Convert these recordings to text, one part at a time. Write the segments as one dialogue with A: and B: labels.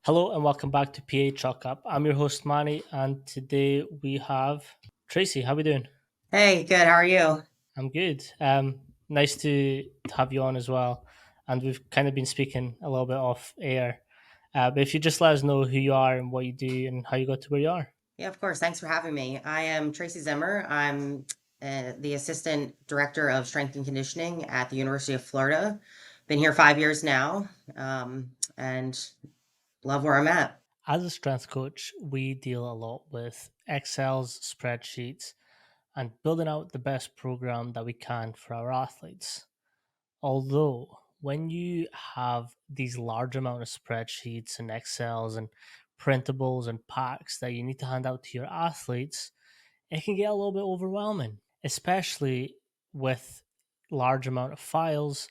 A: Hello and welcome back to PA Chalk Up. I'm your host Manny, and today we have Tracy. How we doing?
B: Hey, good. How are you?
A: I'm good. Nice to have you on as well. And we've kind of been speaking a little bit off air. But if you just let us know who you are and what you do and how you got to where you are.
B: Yeah, of course. Thanks for having me. I am Tracy Zimmer. I'm the Assistant Director of Strength and Conditioning at the University of Florida. Been here 5 years now, and love where I'm at.
A: As a strength coach, we deal a lot with Excel's, spreadsheets, and building out the best program that we can for our athletes. Although, when you have these large amount of spreadsheets and Excels and printables and packs that you need to hand out to your athletes, it can get a little bit overwhelming, especially with large amount of files.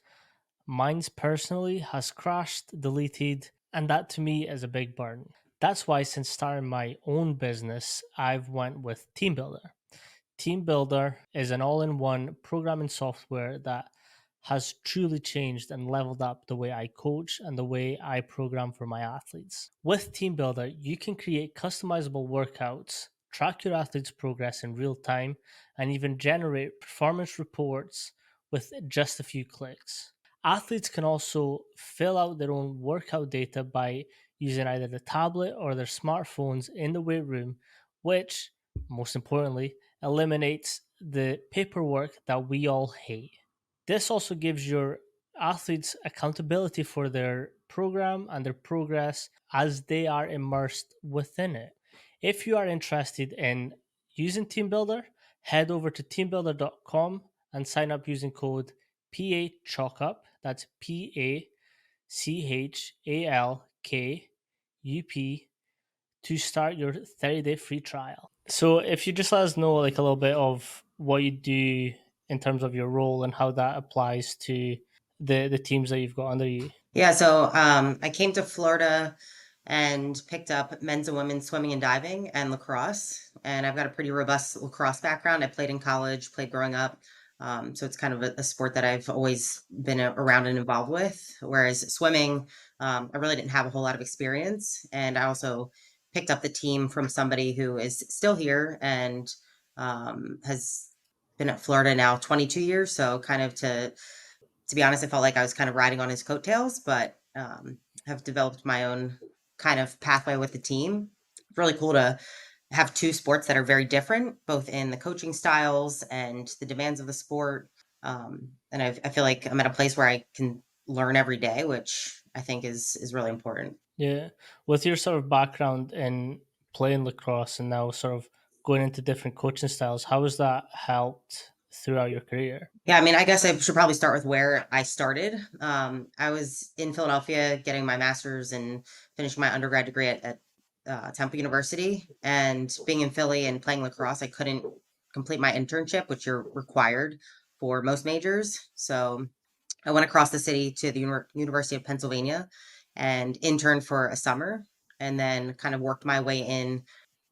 A: Mine's personally has crashed, deleted, and that to me is a big burden. That's why since starting my own business, I've went with TeamBuildr. TeamBuildr is an all in one programming software that has truly changed and leveled up the way I coach and the way I program for my athletes. With TeamBuildr, you can create customizable workouts, track your athletes' progress in real time, and even generate performance reports with just a few clicks. Athletes can also fill out their own workout data by using either the tablet or their smartphones in the weight room, which, most importantly, eliminates the paperwork that we all hate. This also gives your athletes accountability for their program and their progress as they are immersed within it. If you are interested in using TeamBuildr, head over to teambuildr.com and sign up using code PAChalkup. That's PACHALKUP to start your 30-day free trial. So if you just let us know like a little bit of what you do in terms of your role and how that applies to the teams that you've got under you.
B: Yeah, so I came to Florida and picked up men's and women's swimming and diving and lacrosse. And I've got a pretty robust lacrosse background. I played in college, played growing up. So it's kind of a sport that I've always been around and involved with. Whereas swimming, I really didn't have a whole lot of experience. And I also picked up the team from somebody who is still here and has been at Florida now 22 years. So kind of to be honest, I felt like I was kind of riding on his coattails, but have developed my own kind of pathway with the team. Really cool to have two sports that are very different, both in the coaching styles and the demands of the sport. And I feel like I'm at a place where I can learn every day, which I think is really important.
A: Yeah. With your sort of background in playing lacrosse and now sort of going into different coaching styles, how has that helped throughout your career?
B: Yeah, I mean, I guess I should probably start with where I started. I was in Philadelphia getting my master's and finishing my undergrad degree at Temple University. And being in Philly and playing lacrosse, I couldn't complete my internship, which you're required for most majors. So I went across the city to the University of Pennsylvania and interned for a summer, and then kind of worked my way in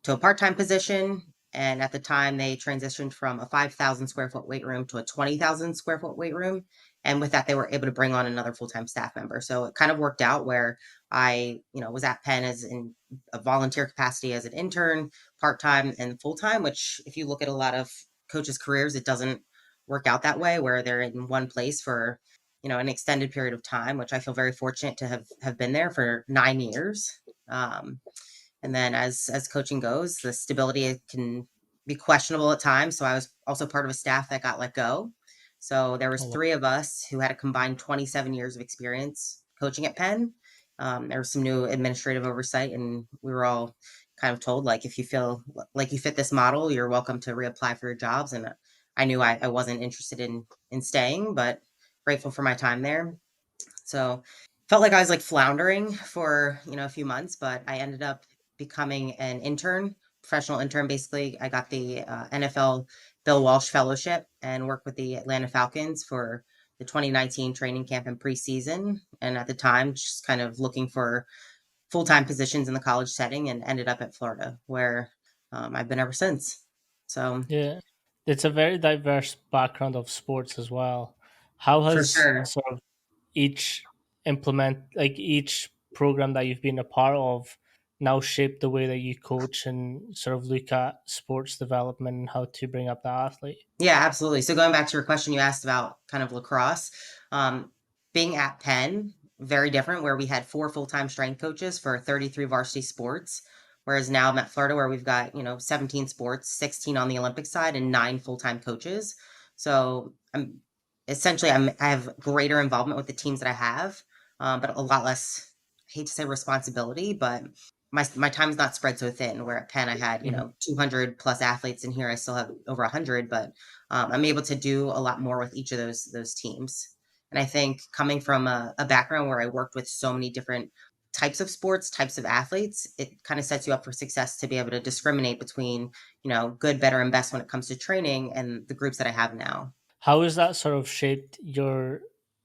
B: to a part-time position. And at the time, they transitioned from a 5,000 square foot weight room to a 20,000 square foot weight room. And with that, they were able to bring on another full-time staff member. So it kind of worked out where I, was at Penn as in a volunteer capacity as an intern, part-time and full-time, which if you look at a lot of coaches' careers, it doesn't work out that way where they're in one place for, an extended period of time, which I feel very fortunate to have been there for 9 years. Um, and then as coaching goes, the stability can be questionable at times. So I was also part of a staff that got let go. So there was
A: Oh,
B: three of us who had a combined 27 years of experience coaching at Penn. There was some new administrative oversight, and we were all kind of told, like, if you feel like you fit this model, you're welcome to reapply for your jobs. And I knew I wasn't interested in staying, but grateful for my time there. So felt like I was like floundering for, a few months, but I ended up becoming an intern, professional intern. Basically, I got the NFL Bill Walsh Fellowship and worked with the Atlanta Falcons for the 2019 training camp and preseason. And at the time, just kind of looking for full time positions in the college setting and ended up at Florida, where I've been ever since. So
A: yeah. It's a very diverse background of sports as well. How
B: for
A: has
B: sure.
A: sort of each each program that you've been a part of now shape the way that you coach and sort of look at sports development and how to bring up the athlete?
B: Yeah, absolutely. So going back to your question you asked about kind of lacrosse, um, being at Penn, very different, where we had four full-time strength coaches for 33 varsity sports. Whereas now I'm at Florida, where we've got, 17 sports, 16 on the Olympic side, and nine full-time coaches. So I have greater involvement with the teams that I have, but a lot less, I hate to say responsibility, but my time's not spread so thin. Where at Penn I had,
A: Mhm.
B: 200 plus athletes, and here I still have over 100, but I'm able to do a lot more with each of those teams. And I think coming from a background where I worked with so many different types of sports, types of athletes, it kind of sets you up for success to be able to discriminate between, good, better, and best when it comes to training and the groups that I have now.
A: How has that sort of shaped your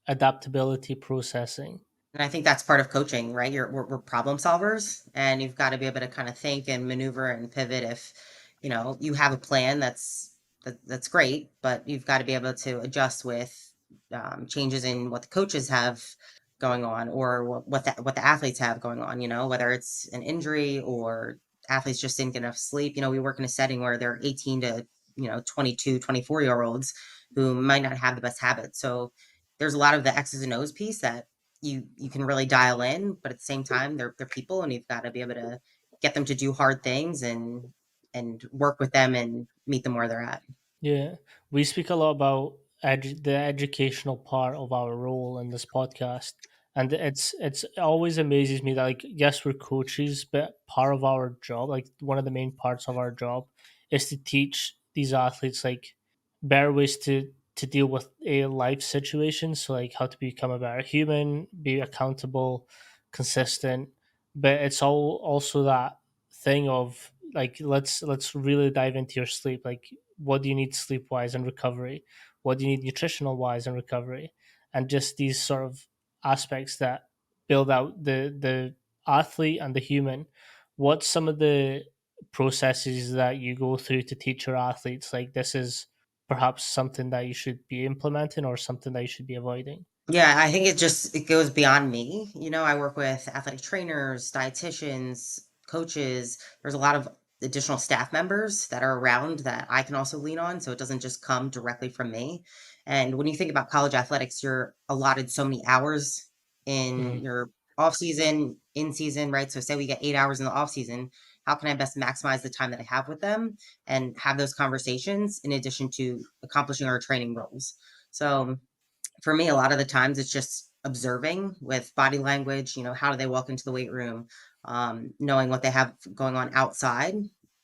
A: adaptability processing?
B: And I think that's part of coaching, right? We're problem solvers, and you've got to be able to kind of think and maneuver and pivot. If you have a plan, that's great, but you've got to be able to adjust with changes in what the coaches have going on, or what the athletes have going on. Whether it's an injury or athletes just didn't get enough sleep. We work in a setting where they're 18 to 22, 24 year olds who might not have the best habits. So there's a lot of the X's and O's piece that you can really dial in, but at the same time, they're people, and you've got to be able to get them to do hard things and work with them and meet them where they're at.
A: Yeah, we speak a lot about the educational part of our role in this podcast, and it's it always amazes me that, like, yes, we're coaches, but part of our job, like one of the main parts of our job, is to teach these athletes like better ways to deal with a life situation. So like how to become a better human, be accountable, consistent. But it's all also that thing of like let's really dive into your sleep. Like, what do you need sleep wise and recovery? What do you need nutritional wise and recovery? And just these sort of aspects that build out the athlete and the human. What's some of the processes that you go through to teach your athletes like this is perhaps something that you should be implementing or something that you should be avoiding?
B: Yeah, I think it goes beyond me. I work with athletic trainers, dietitians, coaches. There's a lot of additional staff members that are around that I can also lean on, so it doesn't just come directly from me. And when you think about college athletics, you're allotted so many hours
A: Mhm.
B: in your off season, in season, right? So say we get 8 hours in the off season, how can I best maximize the time that I have with them and have those conversations in addition to accomplishing our training goals? So for me, a lot of the times it's just observing with body language, how do they walk into the weight room, knowing what they have going on outside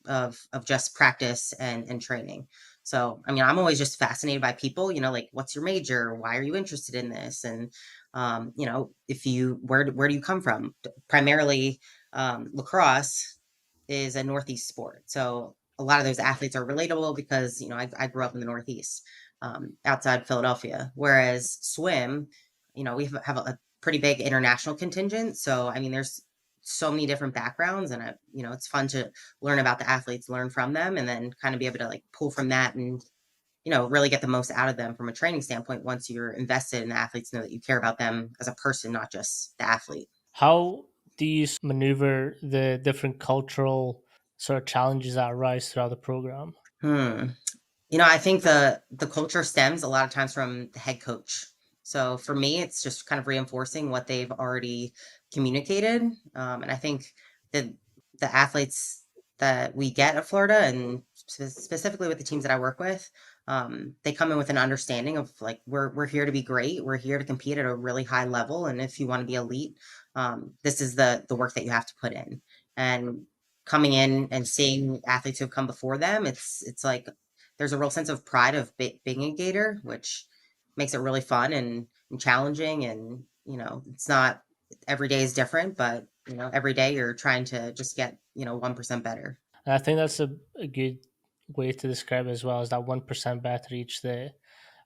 B: of just practice and training. So, I mean, I'm always just fascinated by people, like what's your major? Why are you interested in this? And, if you, where do you come from? Primarily, lacrosse is a Northeast sport. So a lot of those athletes are relatable because, I grew up in the Northeast, outside Philadelphia. Whereas swim, we have a pretty big international contingent. So, I mean, there's so many different backgrounds, and it's fun to learn about the athletes, learn from them, and then kind of be able to like pull from that and really get the most out of them from a training standpoint. Once you're invested in the athletes, know that you care about them as a person, not just the athlete.
A: How do you maneuver the different cultural sort of challenges that arise throughout the program?
B: Hmm. I think the culture stems a lot of times from the head coach. So for me, it's just kind of reinforcing what they've already communicated. And I think that the athletes that we get at Florida, and specifically with the teams that I work with, they come in with an understanding of like we're here to be great. We're here to compete at a really high level, and if you want to be elite, this is the work that you have to put in. And coming in and seeing athletes who have come before them, it's like there's a real sense of pride of being a Gator, which makes it really fun and challenging. And, it's not every day is different, but, every day you're trying to just get, 1% better.
A: And I think that's a good way to describe it as well, is that 1% better each day.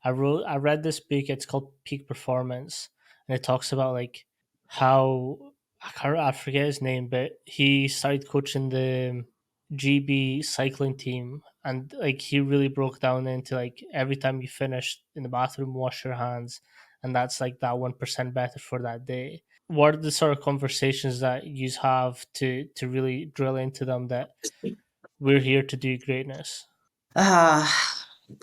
A: I read this book, it's called Peak Performance, and it talks about like how I forget his name, but he started coaching the GB cycling team, and like he really broke down into like every time you finish in the bathroom, wash your hands, and that's like that 1% better for that day. what are the sort of conversations that you have to really drill into them that we're here to do greatness?
B: Uh,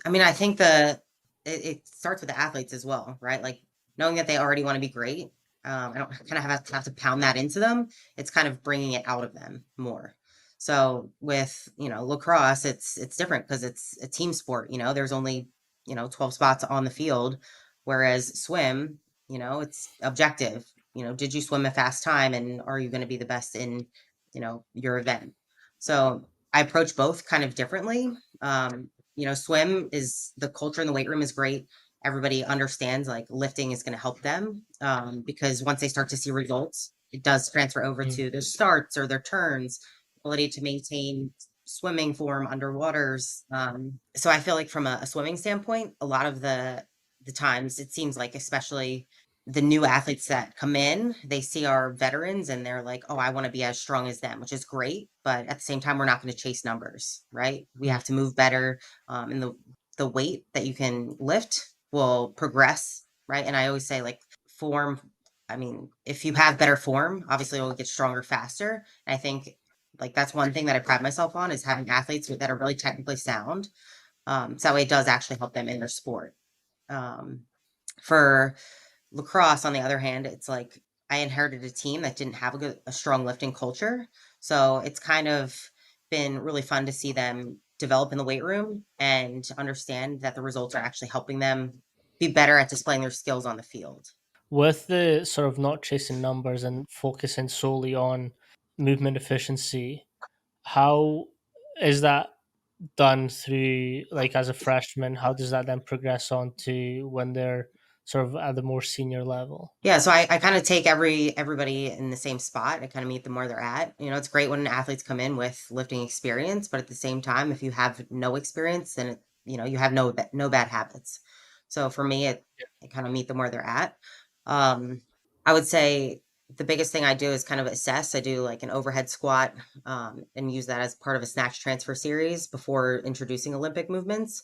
B: I mean, I think it starts with the athletes as well, right? Like knowing that they already want to be great. I don't kind of have to pound that into them. It's kind of bringing it out of them more. So with, lacrosse, it's different because it's a team sport. There's only 12 spots on the field, whereas swim, it's objective. Did you swim a fast time, and are you going to be the best in your event? So I approach both kind of differently. Swim is the culture in the weight room is great. Everybody understands like lifting is going to help them, because once they start to see results, it does transfer over
A: Mm.
B: to their starts or their turns, ability to maintain swimming form underwaters. So I feel like from a swimming standpoint, a lot of the times it seems like, especially the new athletes that come in, they see our veterans and they're like, oh, I want to be as strong as them, which is great. But at the same time, we're not going to chase numbers, right? We
A: Mm.
B: have to move better. And the weight that you can lift will progress, right? And I always say, like, form, I mean, if you have better form, obviously you'll get stronger faster. And I think like that's one thing that I pride myself on is having athletes that are really technically sound. So it does actually help them in their sport. Um, for lacrosse, on the other hand, it's like I inherited a team that didn't have a strong lifting culture. So it's kind of been really fun to see them develop in the weight room and understand that the results are actually helping them be better at displaying their skills on the field.
A: With the sort of not chasing numbers and focusing solely on movement efficiency, how is that done through, like, as a freshman? How does that then progress on to when they're sort of at the more senior level?
B: Yeah, so I kind of take everybody in the same spot. I kind of meet them where they're at. It's great when athletes come in with lifting experience, but at the same time, if you have no experience, then you have no bad habits. So for me, I kind of meet them where they're at. Um, I would say the biggest thing I do is kind of assess. I do like an overhead squat, and use that as part of a snatch transfer series before introducing Olympic movements,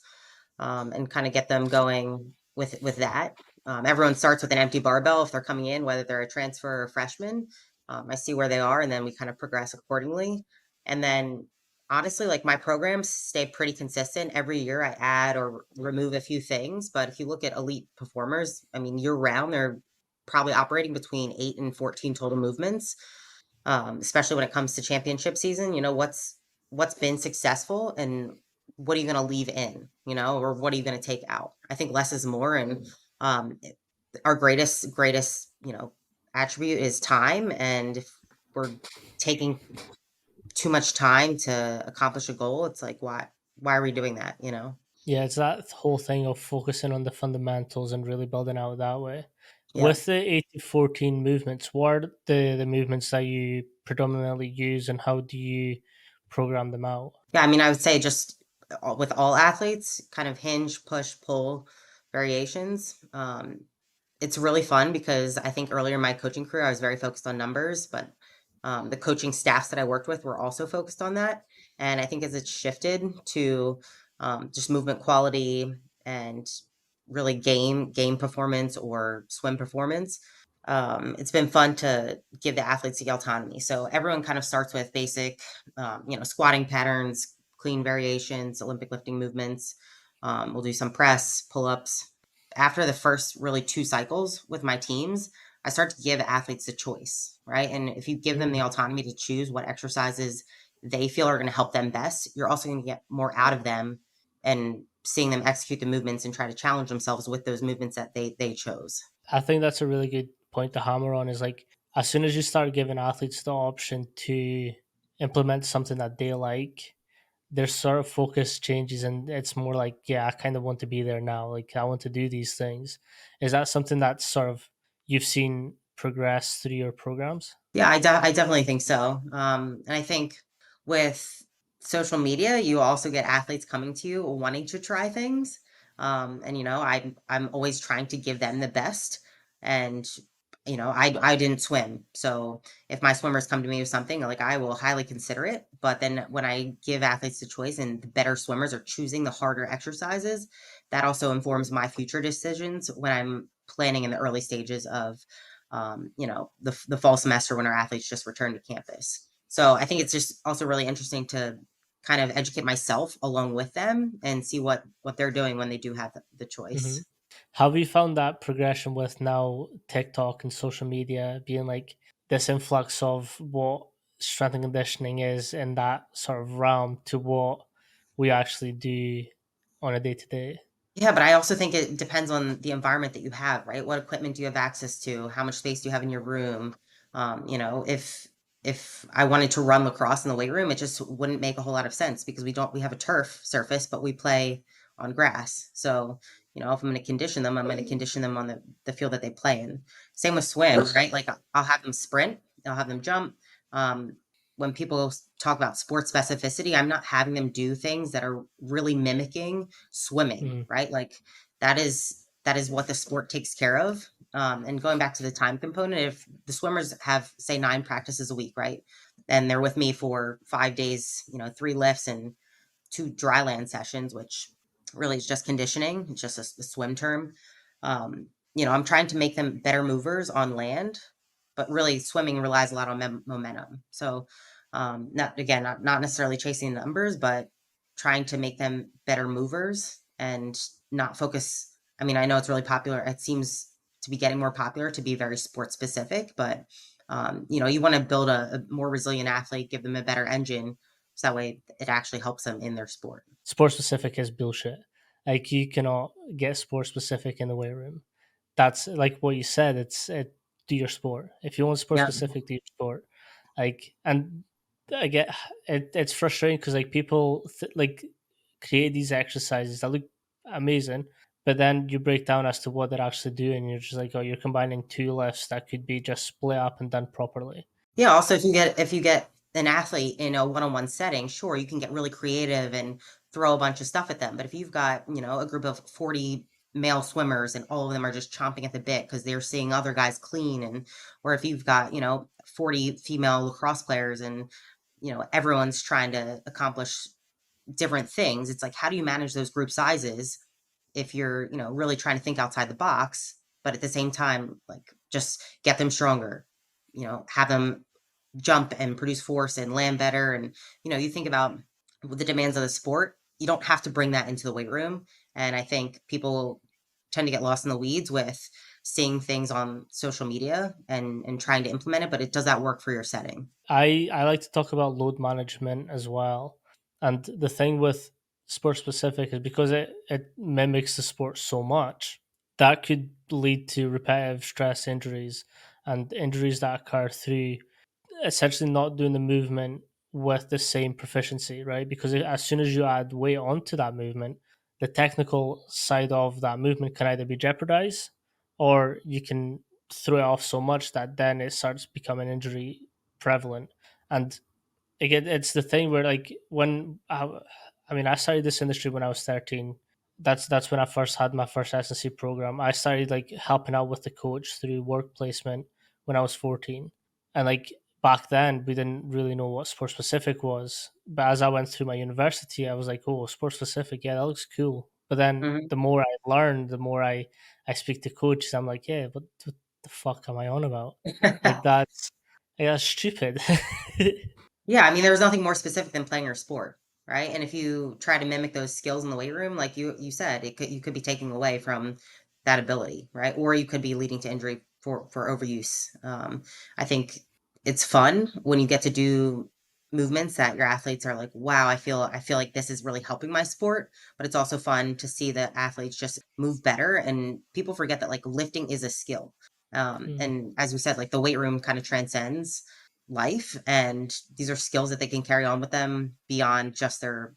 B: and kind of get them going with that. Everyone starts with an empty barbell if they're coming in, whether they're a transfer or a freshman. I see where they are, and then we kind of progress accordingly. And then, honestly, like my programs stay pretty consistent. Every year I add or remove a few things. But if you look at elite performers, I mean, year round, they're probably operating between 8 and 14 total movements, especially when it comes to championship season. What's been successful and what are you going to leave in, or what are you going to take out? I think less is more, and um, our greatest attribute is time. And if we're taking too much time to accomplish a goal, it's like why are we doing that?
A: Yeah, it's that whole thing of focusing on the fundamentals and really building out that way.
B: Yeah.
A: With the 80-14 movements, what are the movements that you predominantly use and how do you program them out?
B: Yeah, I mean, I would say just with all athletes, kind of hinge, push, pull variations. It's really fun because I think earlier in my coaching career, I was very focused on numbers, but the coaching staffs that I worked with were also focused on that. And I think as it's shifted to just movement quality and really game performance or swim performance, it's been fun to give the athletes the autonomy. So everyone kind of starts with basic, squatting patterns, clean variations, Olympic lifting movements. We'll do some press, pull ups. After the first really 2 cycles with my teams, I start to give athletes a choice, right? And if you give them the
A: Mm.
B: autonomy to choose what exercises they feel are going to help them best, you're also going to get more out of them and seeing them execute the movements and try to challenge themselves with those movements that they chose.
A: I think that's a really good point to hammer on, is like, as soon as you start giving athletes the option to implement something that they like, their sort of focus changes and it's more like, yeah, I kind of want to be there now. Like, I want to do these things. Is that something that sort of you've seen progress through your programs?
B: Yeah, I definitely think so. And I think with social media, you also get athletes coming to you wanting to try things. And I'm always trying to give them the best. And I didn't swim, so if my swimmers come to me with something, like I will highly consider it. But then when I give athletes the choice, and the better swimmers are choosing the harder exercises, that also informs my future decisions when I'm planning in the early stages of the fall semester when our athletes just return to campus. So I think it's just also really interesting to kind of educate myself along with them and see what they're doing when they do have the
A: Hmm.
B: choice.
A: Have you found that progression with now TikTok and social media being like this influx of what strength and conditioning is in that sort of realm to what we actually do on a day to day?
B: Yeah, but I also think it depends on the environment that you have, right? What equipment do you have access to? How much space do you have in your room? If I wanted to run lacrosse in the weight room, it just wouldn't make a whole lot of sense because we have a turf surface, but we play on grass. So, if I'm going to condition them, I'm going to condition them on the field that they play in. Same with swim, right? Like I'll have them sprint, I'll have them jump. Um, when people talk about sports specificity, I'm not having them do things that are really mimicking swimming,
A: Mm.
B: right? Like that is what the sport takes care of. And going back to the time component, if the swimmers have say 9 practices a week, right, and they're with me for 5 days, 3 lifts and 2 dry land sessions, which really is just conditioning. It's just a swim term. I'm trying to make them better movers on land, but really swimming relies a lot on momentum. So, not necessarily chasing numbers, but trying to make them better movers and not focus. I mean, I know it's really popular. It seems to be getting more popular to be very sport specific, but you want to build a more resilient athlete, give them a better engine, so that way it actually helps them in their sport.
A: Sport specific is bullshit. Like you cannot get sport specific in the weight room. That's like what you said. Do your sport. If you want sport
B: Yeah.
A: specific, do your sport. Like, and I get it. It's frustrating because like people like create these exercises that look amazing, but then you break down as to what they're actually doing. And you're just like, oh, you're combining two lifts that could be just split up and done properly.
B: Yeah, also if you get an athlete in a one-on-one setting, sure, you can get really creative and throw a bunch of stuff at them. But if you've got, a group of 40 male swimmers and all of them are just chomping at the bit because they're seeing other guys clean, and or if you've got, 40 female lacrosse players and everyone's trying to accomplish different things, it's like how do you manage those group sizes if you're, really trying to think outside the box, but at the same time, like just get them stronger, have them jump and produce force and land better. And, you think about the demands of the sport, you don't have to bring that into the weight room. And I think people tend to get lost in the weeds with seeing things on social media and trying to implement it, but does that work for your setting?
A: I like to talk about load management as well. And the thing with sport specific is because it mimics the sport so much, that could lead to repetitive stress injuries and injuries that occur through essentially not doing the movement with the same proficiency, right? Because as soon as you add weight onto that movement, the technical side of that movement can either be jeopardized or you can throw it off so much that then it starts becoming injury prevalent. And again, it's the thing where like I mean, I started this industry when I was 13. That's when I first had my first S&C program. I started like helping out with the coach through work placement when I was 14. And like back then we didn't really know what sport specific was. But as I went through my university, I was like, oh, sport specific, yeah, that looks cool. But then
B: Hmm.
A: the more I learned, the more I speak to coaches, I'm like, yeah, what the fuck am I on about? Like that's stupid.
B: Yeah, I mean, there was nothing more specific than playing your sport, right? And if you try to mimic those skills in the weight room, like you said, you could be taking away from that ability, right? Or you could be leading to injury for overuse. I think it's fun when you get to do movements that your athletes are like, wow, I feel like this is really helping my sport. But it's also fun to see the athletes just move better, and people forget that like lifting is a skill.
A: Mm.
B: And as we said, like the weight room kind of transcends life, and these are skills that they can carry on with them beyond just their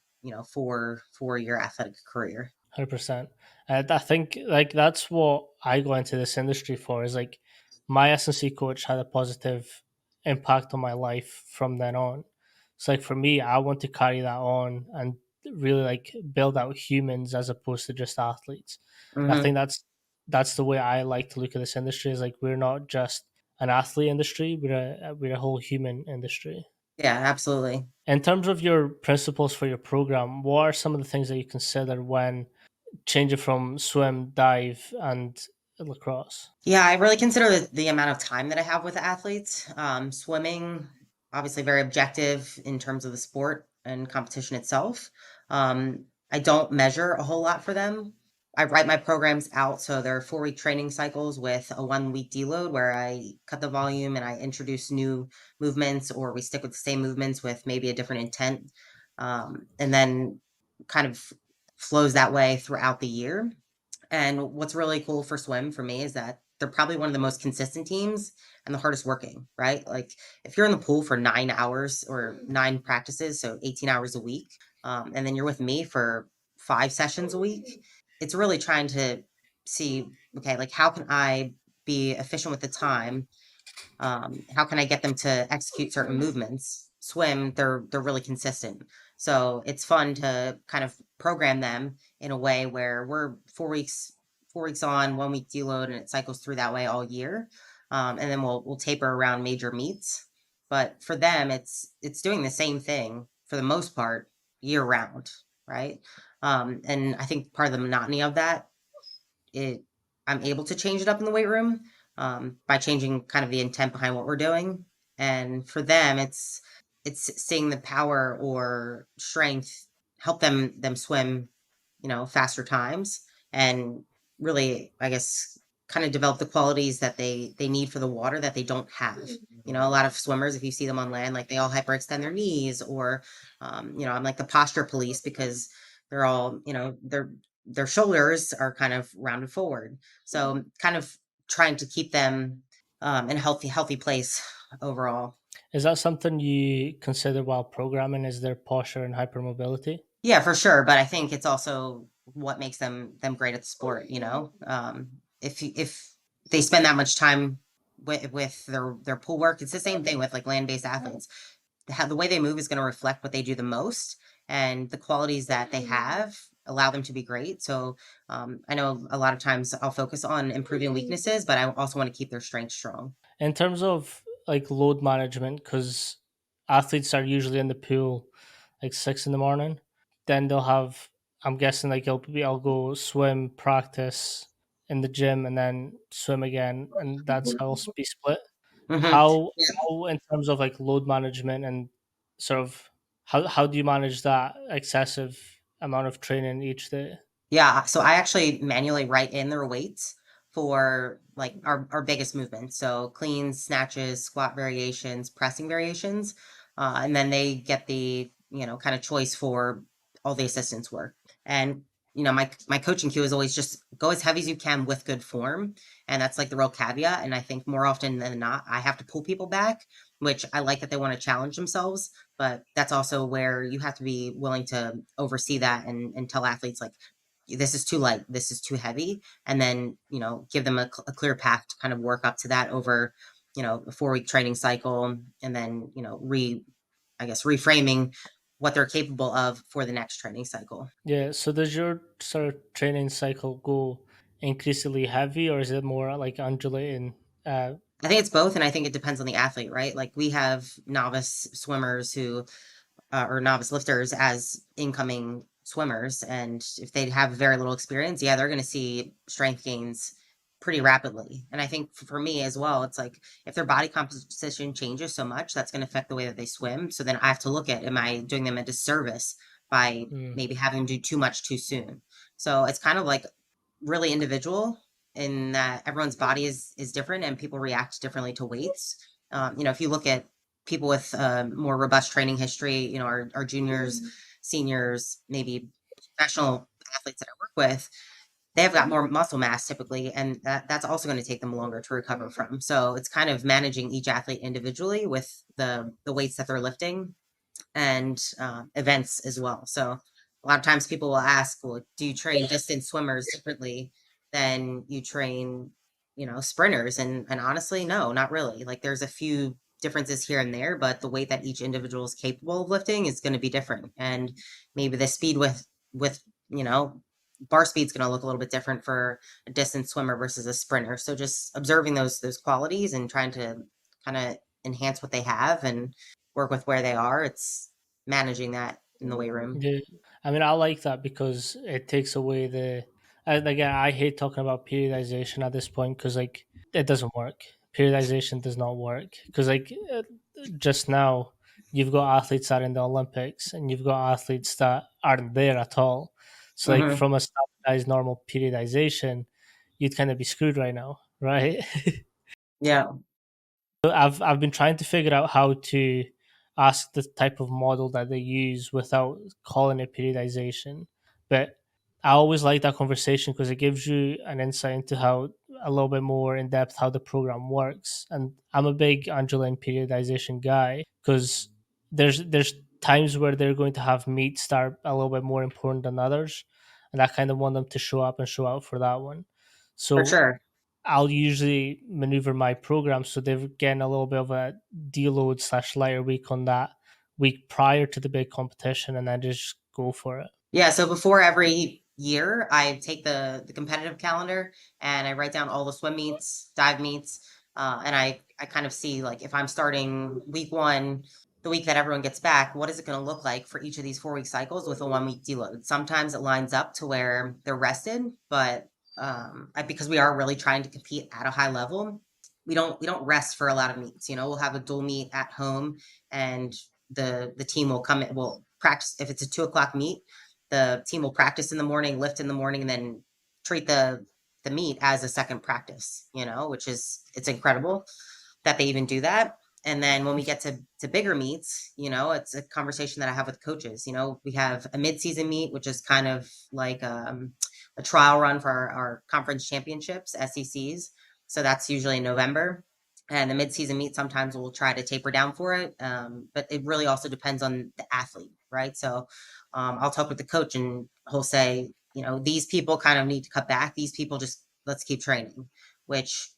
B: 4 year athletic career.
A: 100%. I think like that's what I go into this industry for is like my S&C coach had a positive impact on my life from then on. So like for me, I want to carry that on and really like build out humans as opposed to just athletes. And I
B: Hmm.
A: think that's the way I like to look at this industry is like we're not just an athlete industry, we're a whole human industry.
B: Yeah, absolutely.
A: In terms of your principles for your program, what are some of the things that you consider when changing from swim, dive, and lacrosse?
B: Yeah, I really consider the amount of time that I have with the athletes. Swimming, obviously, very objective in terms of the sport and competition itself. I don't measure a whole lot for them. I write my programs out, so they're 4-week training cycles with a 1-week deload where I cut the volume and I introduce new movements, or we stick with the same movements with maybe a different intent, and then kind of flows that way throughout the year. And what's really cool for swim for me is that they're probably one of the most consistent teams and the hardest working, right? Like if you're in the pool for 9 hours or 9 practices, so 18 hours a week, and then you're with me for 5 sessions a week, it's really trying to see, okay, like how can I be efficient with the time, how can I get them to execute certain movements? Swim, they're really consistent. So it's fun to kind of program them in a way where we're 4 weeks on, 1 week deload, and it cycles through that way all year. And then we'll taper around major meets. But for them, it's doing the same thing for the most part year round, right? And I think part of the monotony of that, it I'm able to change it up in the weight room, by changing kind of the intent behind what we're doing. And for them, it's seeing the power or strength help them swim, faster times, and really, I guess, kind of develop the qualities that they need for the water that they don't have. A lot of swimmers, if you see them on land, like they all hyperextend their knees, or I'm like the posture police because they're all, their shoulders are kind of rounded forward. So kind of trying to keep them in a healthy place overall.
A: Is that something you consider while programming? Is their posture and hypermobility?
B: Yeah, for sure, but I think it's also what makes them great at the sport, if they spend that much time with their pool work, it's the same thing with like land-based athletes. How the way they move is going to reflect what they do the most, and the qualities that they have allow them to be great. So, I know a lot of times I'll focus on improving weaknesses, but I also want to keep their strength strong.
A: In terms of like load management, because athletes are usually in the pool like 6 in the morning, then they'll have. I'm guessing like I'll go swim, practice in the gym, and then swim again, and that's how it'll be split.
B: Hmm.
A: How in terms of like load management and sort of how do you manage that excessive amount of training each day?
B: Yeah, so I actually manually write in their weights for like our biggest movements. So cleans, snatches, squat variations, pressing variations. And then they get the, kind of choice for all the assistance work. And, my coaching cue is always just go as heavy as you can with good form. And that's like the real caveat. And I think more often than not, I have to pull people back, which I like that they want to challenge themselves. But that's also where you have to be willing to oversee that and tell athletes like, this is too light, this is too heavy, and then give them a clear path to kind of work up to that over a 4-week training cycle, and then I guess reframing what they're capable of for the next training cycle.
A: Yeah. So does your sort of training cycle go increasingly heavy, or is it more like undulating?
B: I think it's both, and I think it depends on the athlete, right? Like we have novice swimmers who or novice lifters as incoming swimmers. And if they have very little experience, yeah, they're going to see strength gains pretty rapidly. And I think for me as well, it's like if their body composition changes so much, that's going to affect the way that they swim. So then I have to look at, am I doing them a disservice by
A: Mm,
B: maybe having them do too much too soon? So it's kind of like really individual in that everyone's body is different and people react differently to weights. If you look at people with more robust training history, our juniors, seniors, maybe professional athletes that I work with, they've got more muscle mass typically, and that's also going to take them longer to recover from. So it's kind of managing each athlete individually with the weights that they're lifting and events as well. So a lot of times people will ask, well, do you train distance swimmers differently than you train, sprinters? And honestly, no, not really. Like there's a few differences here and there, but the weight that each individual is capable of lifting is going to be different. And maybe the speed with, bar speed's going to look a little bit different for a distance swimmer versus a sprinter. So just observing those qualities and trying to kind of enhance what they have and work with where they are. It's managing that in the weight room.
A: yeah. I mean, I like that because it takes away the And again, I hate talking about periodization at this point because like it doesn't work. Periodization does not work because like just now you've got athletes that are in the Olympics and you've got athletes that aren't there at all. So like
B: Hmm.
A: from a standardized normal periodization, you'd kind of be screwed right now, right?
B: Yeah,
A: I've been trying to figure out how to ask the type of model that they use without calling it periodization. But I always like that conversation because it gives you an insight into how a little bit more in depth how the program works. And I'm a big Angeline periodization guy because there's times where they're going to have meets that are a little bit more important than others, and I kind of want them to show up and show out for that one.
B: for
A: So
B: sure.
A: I'll usually maneuver my program so they're getting a little bit of a deload slash lighter week on that week prior to the big competition, and then just go for it.
B: Yeah, so before every year, I take the competitive calendar and I write down all the swim meets, dive meets, and I kind of see like if I'm starting week one, the week that everyone gets back, what is it going to look like for each of these 4 week cycles with a 1 week deload? Sometimes it lines up to where they're rested, but because we are really trying to compete at a high level, we don't rest for a lot of meets. You know, we'll have a dual meet at home, and the team will come in, will practice if it's a 2 o'clock meet, the team will practice in the morning, lift in the morning, and then treat the meet as a second practice, you know, which is it's incredible that they even do that. And then when we get to bigger meets, you know, it's a conversation that I have with coaches. You know, we have a mid-season meet, which is kind of like a trial run for our conference championships, SECs. So that's usually in November. And the mid-season meet, sometimes we'll try to taper down for it, but it really also depends on the athlete, right? So I'll talk with the coach, and he'll say, you know, these people kind of need to cut back. These people just let's keep training, which,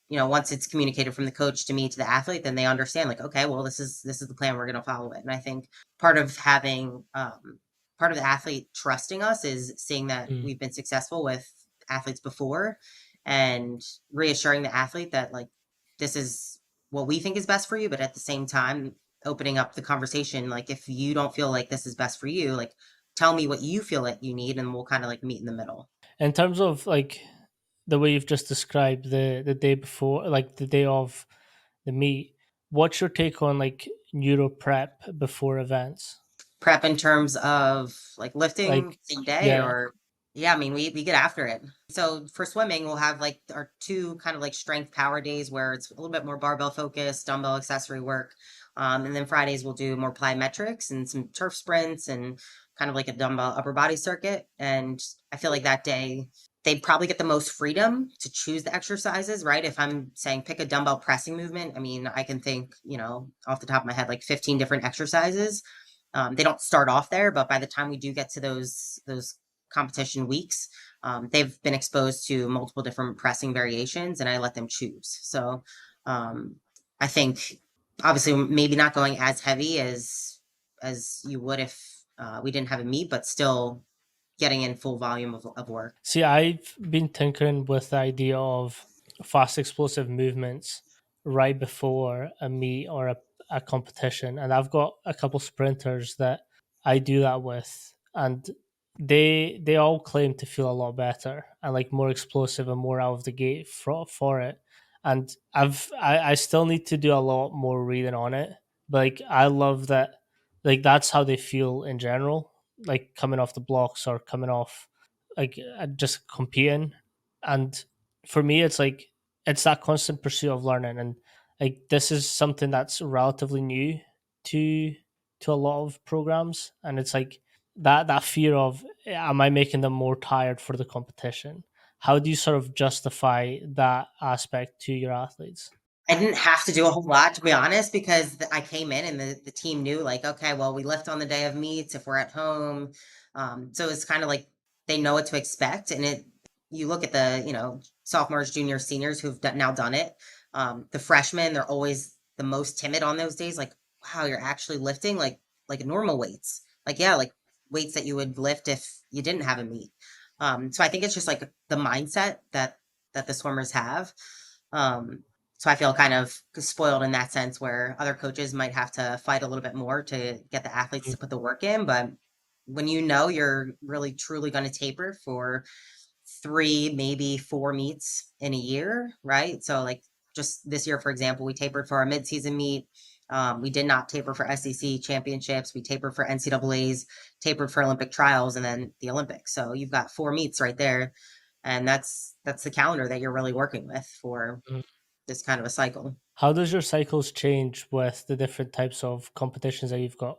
B: you know, once it's communicated from the coach to me to the athlete, then they understand like, okay, well, this is the plan, we're going to follow it. And I think part of having part of the athlete trusting us is seeing that
A: Mm.
B: we've been successful with athletes before, and reassuring the athlete that like this is what we think is best for you, but at the same time opening up the conversation, like if you don't feel like this is best for you, like tell me what you feel that you need, and we'll kind of like meet in the middle.
A: In terms of like the way you've just described the day before, like the day of the meet, what's your take on like neuro prep before events?
B: Prep in terms of like lifting
A: Like,
B: same day,
A: yeah,
B: or yeah, I mean we get after it. So for swimming, we'll have like our two kind of like strength power days where it's a little bit more barbell focused, dumbbell accessory work. And then Fridays we'll do more plyometrics and some turf sprints and kind of like a dumbbell upper body circuit. And I feel like that day they probably get the most freedom to choose the exercises, right? If I'm saying pick a dumbbell pressing movement, I mean, I can think, you know, off the top of my head, like 15 different exercises. They don't start off there, but by the time we do get to those competition weeks, they've been exposed to multiple different pressing variations, and I let them choose. So um, I think obviously maybe not going as heavy as you would if we didn't have a meet, but still getting in full volume of work.
A: see, I've been tinkering with the idea of fast, explosive movements right before a meet or a competition, and I've got a couple sprinters that I do that with, and they all claim to feel a lot better and like more explosive and more out of the gate for it. And I still need to do a lot more reading on it, but like I love that, like that's how they feel in general, like coming off the blocks or coming off like just competing. And for me it's like it's that constant pursuit of learning, and like this is something that's relatively new to a lot of programs, and it's like that fear of am I making them more tired for the competition? How do you sort of justify that aspect to your athletes?
B: I didn't have to do a whole lot, to be honest, because I came in and the team knew, like, okay, well, we lift on the day of meets if we're at home. So it's kind of like they know what to expect. And you look at the, you know, sophomores, juniors, seniors who've now done it. The freshmen, they're always the most timid on those days. Like, wow, you're actually lifting like normal weights. Like, yeah, like weights that you would lift if you didn't have a meet. So I think it's just like the mindset that the swimmers have. Um, so I feel kind of spoiled in that sense where other coaches might have to fight a little bit more to get the athletes
A: Mm.
B: to put the work in. But when you know you're really truly going to taper for three, maybe four meets in a year, right? So like just this year, for example, we tapered for our midseason meet. We did not taper for SEC championships. We tapered for NCAA's, tapered for Olympic trials, and then the Olympics. So you've got four meets right there, and that's the calendar that you're really working with for
A: Mhm.
B: this kind of a cycle.
A: How does your cycles change with the different types of competitions that you've got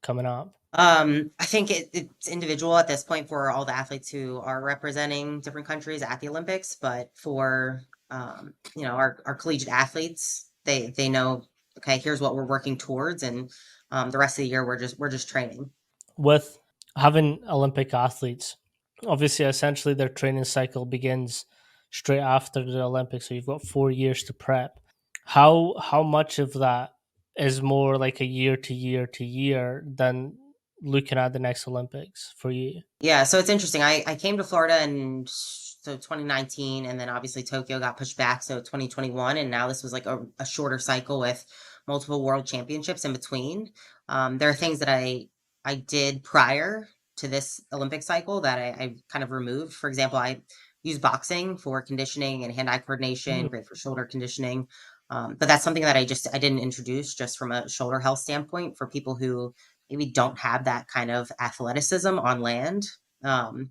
A: coming up?
B: I think it's individual at this point for all the athletes who are representing different countries at the Olympics, but for our collegiate athletes, they know, okay, here's what we're working towards, and the rest of the year we're just training.
A: With having Olympic athletes, obviously, essentially, their training cycle begins straight after the Olympics, so you've got 4 years to prep. How much of that is more like a year to year to year than looking at the next Olympics for you?
B: Yeah, so it's interesting. I came to Florida in so 2019, and then obviously Tokyo got pushed back, so 2021, and now this was like a shorter cycle with multiple world championships in between. There are things that I did prior to this Olympic cycle that I kind of removed. For example, I use boxing for conditioning and hand-eye
A: Mm,
B: coordination, great for shoulder conditioning. But that's something that I didn't introduce just from a shoulder health standpoint for people who maybe don't have that kind of athleticism on land. Um,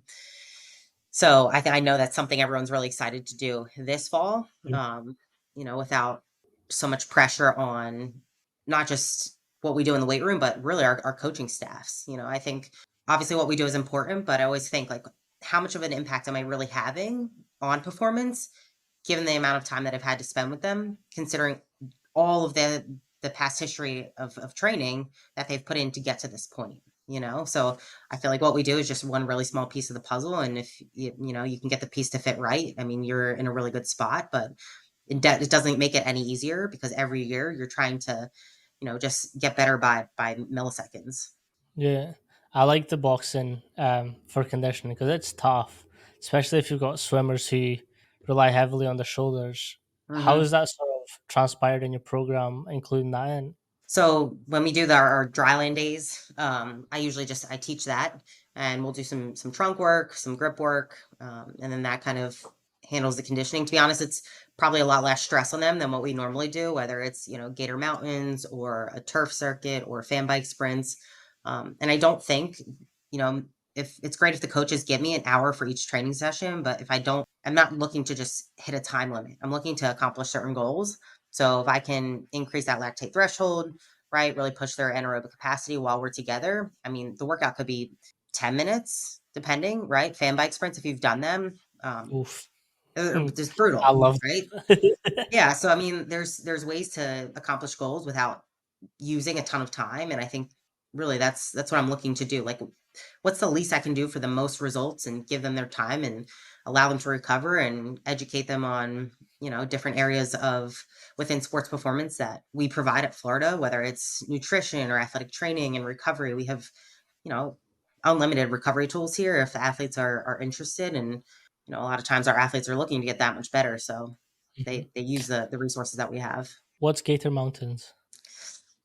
B: so I know that's something everyone's really excited to do this fall,
A: mm,
B: without so much pressure on not just what we do in the weight room, but really our coaching staffs. I think obviously what we do is important, but I always think like, how much of an impact am I really having on performance given the amount of time that I've had to spend with them, considering all of the past history of training that they've put in to get to this point. So I feel like what we do is just one really small piece of the puzzle, and if you can get the piece to fit right, I mean, you're in a really good spot. But it doesn't make it any easier because every year you're trying to just get better by milliseconds.
A: yeah, I like the boxing for conditioning because it's tough, especially if you've got swimmers who rely heavily on the shoulders. How
B: Hmm.
A: is that sort of transpired in your program, including that in?
B: So when we do our dry land days, I usually just I teach that, and we'll do some trunk work, some grip work, and then that kind of handles the conditioning. To be honest, it's probably a lot less stress on them than what we normally do, whether it's Gator Mountains or a turf circuit or fan bike sprints. And I don't think you know if it's great if the coaches give me an hour for each training session, but if I don't, I'm not looking to just hit a time limit. I'm looking to accomplish certain goals. So if I can increase that lactate threshold, right, really push their anaerobic capacity while we're together. I mean, the workout could be 10 minutes, depending, right? Fan bike sprints, if you've done them,
A: Oof.
B: they're
A: Hmm.
B: just
A: I
B: brutal,
A: love
B: right?
A: that.
B: Yeah. So I mean, there's ways to accomplish goals without using a ton of time, and I think really that's what I'm looking to do. Like, what's the least I can do for the most results and give them their time and allow them to recover and educate them on different areas of within sports performance that we provide at Florida, whether it's nutrition or athletic training and recovery. We have you know unlimited recovery tools here if the athletes are interested, and a lot of times our athletes are looking to get that much better, so
A: Mhm.
B: they use the resources that we have.
A: What's Gator Mountains?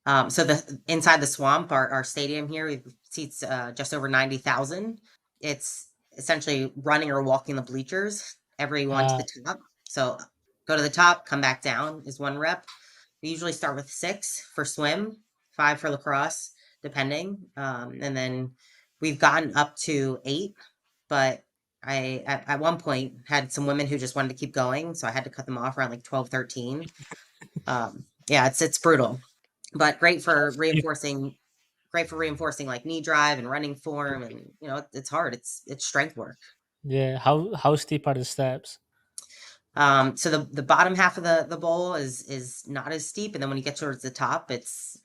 B: So the inside the swamp, our stadium here seats just over 90,000. It's essentially running or walking the bleachers, everyone to
A: Uh,
B: the top. So go to the top, come back down is one rep. We usually start with six for swim, five for lacrosse, depending. And then we've gotten up to eight, but I at one point had some women who just wanted to keep going, so I had to cut them off around like 12, 13. Yeah, it's brutal, but great for reinforcing like knee drive and running form, and it's hard. It's strength work.
A: yeah, how steep are the steps?
B: So the bottom half of the bowl is not as steep, and then when you get towards the top, it's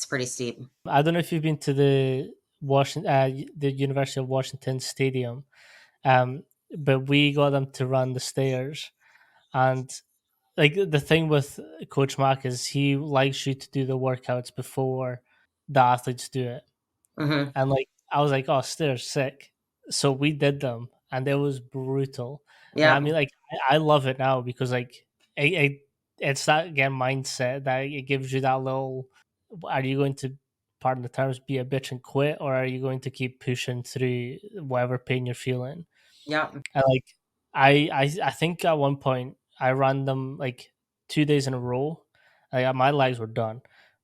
B: pretty steep.
A: I don't know if you've been to the the University of Washington Stadium, um, but we got them to run the stairs, and like the thing with Coach Mack is he likes you to do the workouts before the athletes do it.
B: Hmm.
A: And like I was like, oh, stairs sick. So we did them, and it was brutal. And I
B: Yeah.
A: mean, like I love it now because like it's that again mindset that it gives you that little. Are you going to, pardon the terms, be a bitch and quit, or are you going to keep pushing through whatever pain you're feeling?
B: Yeah.
A: And like I think at one point I ran them like 2 days in a row. Like my legs were done,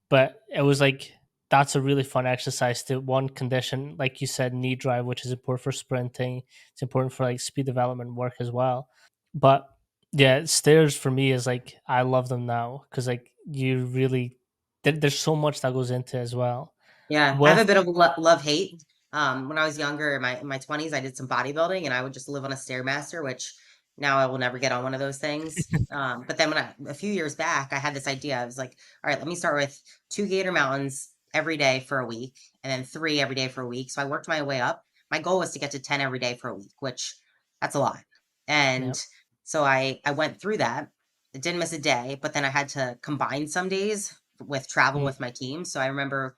A: but it was like that's a really fun exercise to one condition, like you said, knee drive, which is important for sprinting. It's important for like speed development work as well. But yeah, stairs for me is like I love them now because like you really there's so much that goes into it as well.
B: Yeah, I have a
A: With
B: bit of love hate. When I was younger, in my 20s, I did some bodybuilding, and I would just live on a stairmaster, which now I will never get on one of those things. But then a few years back, I had this idea. I was like, all right, let me start with 2 Gator Mountains every day for a week, and then three every day for a week. So I worked my way up. My goal was to get to 10 every day for a week, which that's a lot.
A: yeah,
B: And so I went through that. I didn't miss a day, but then I had to combine some days with travel
A: mm,
B: with my team. So I remember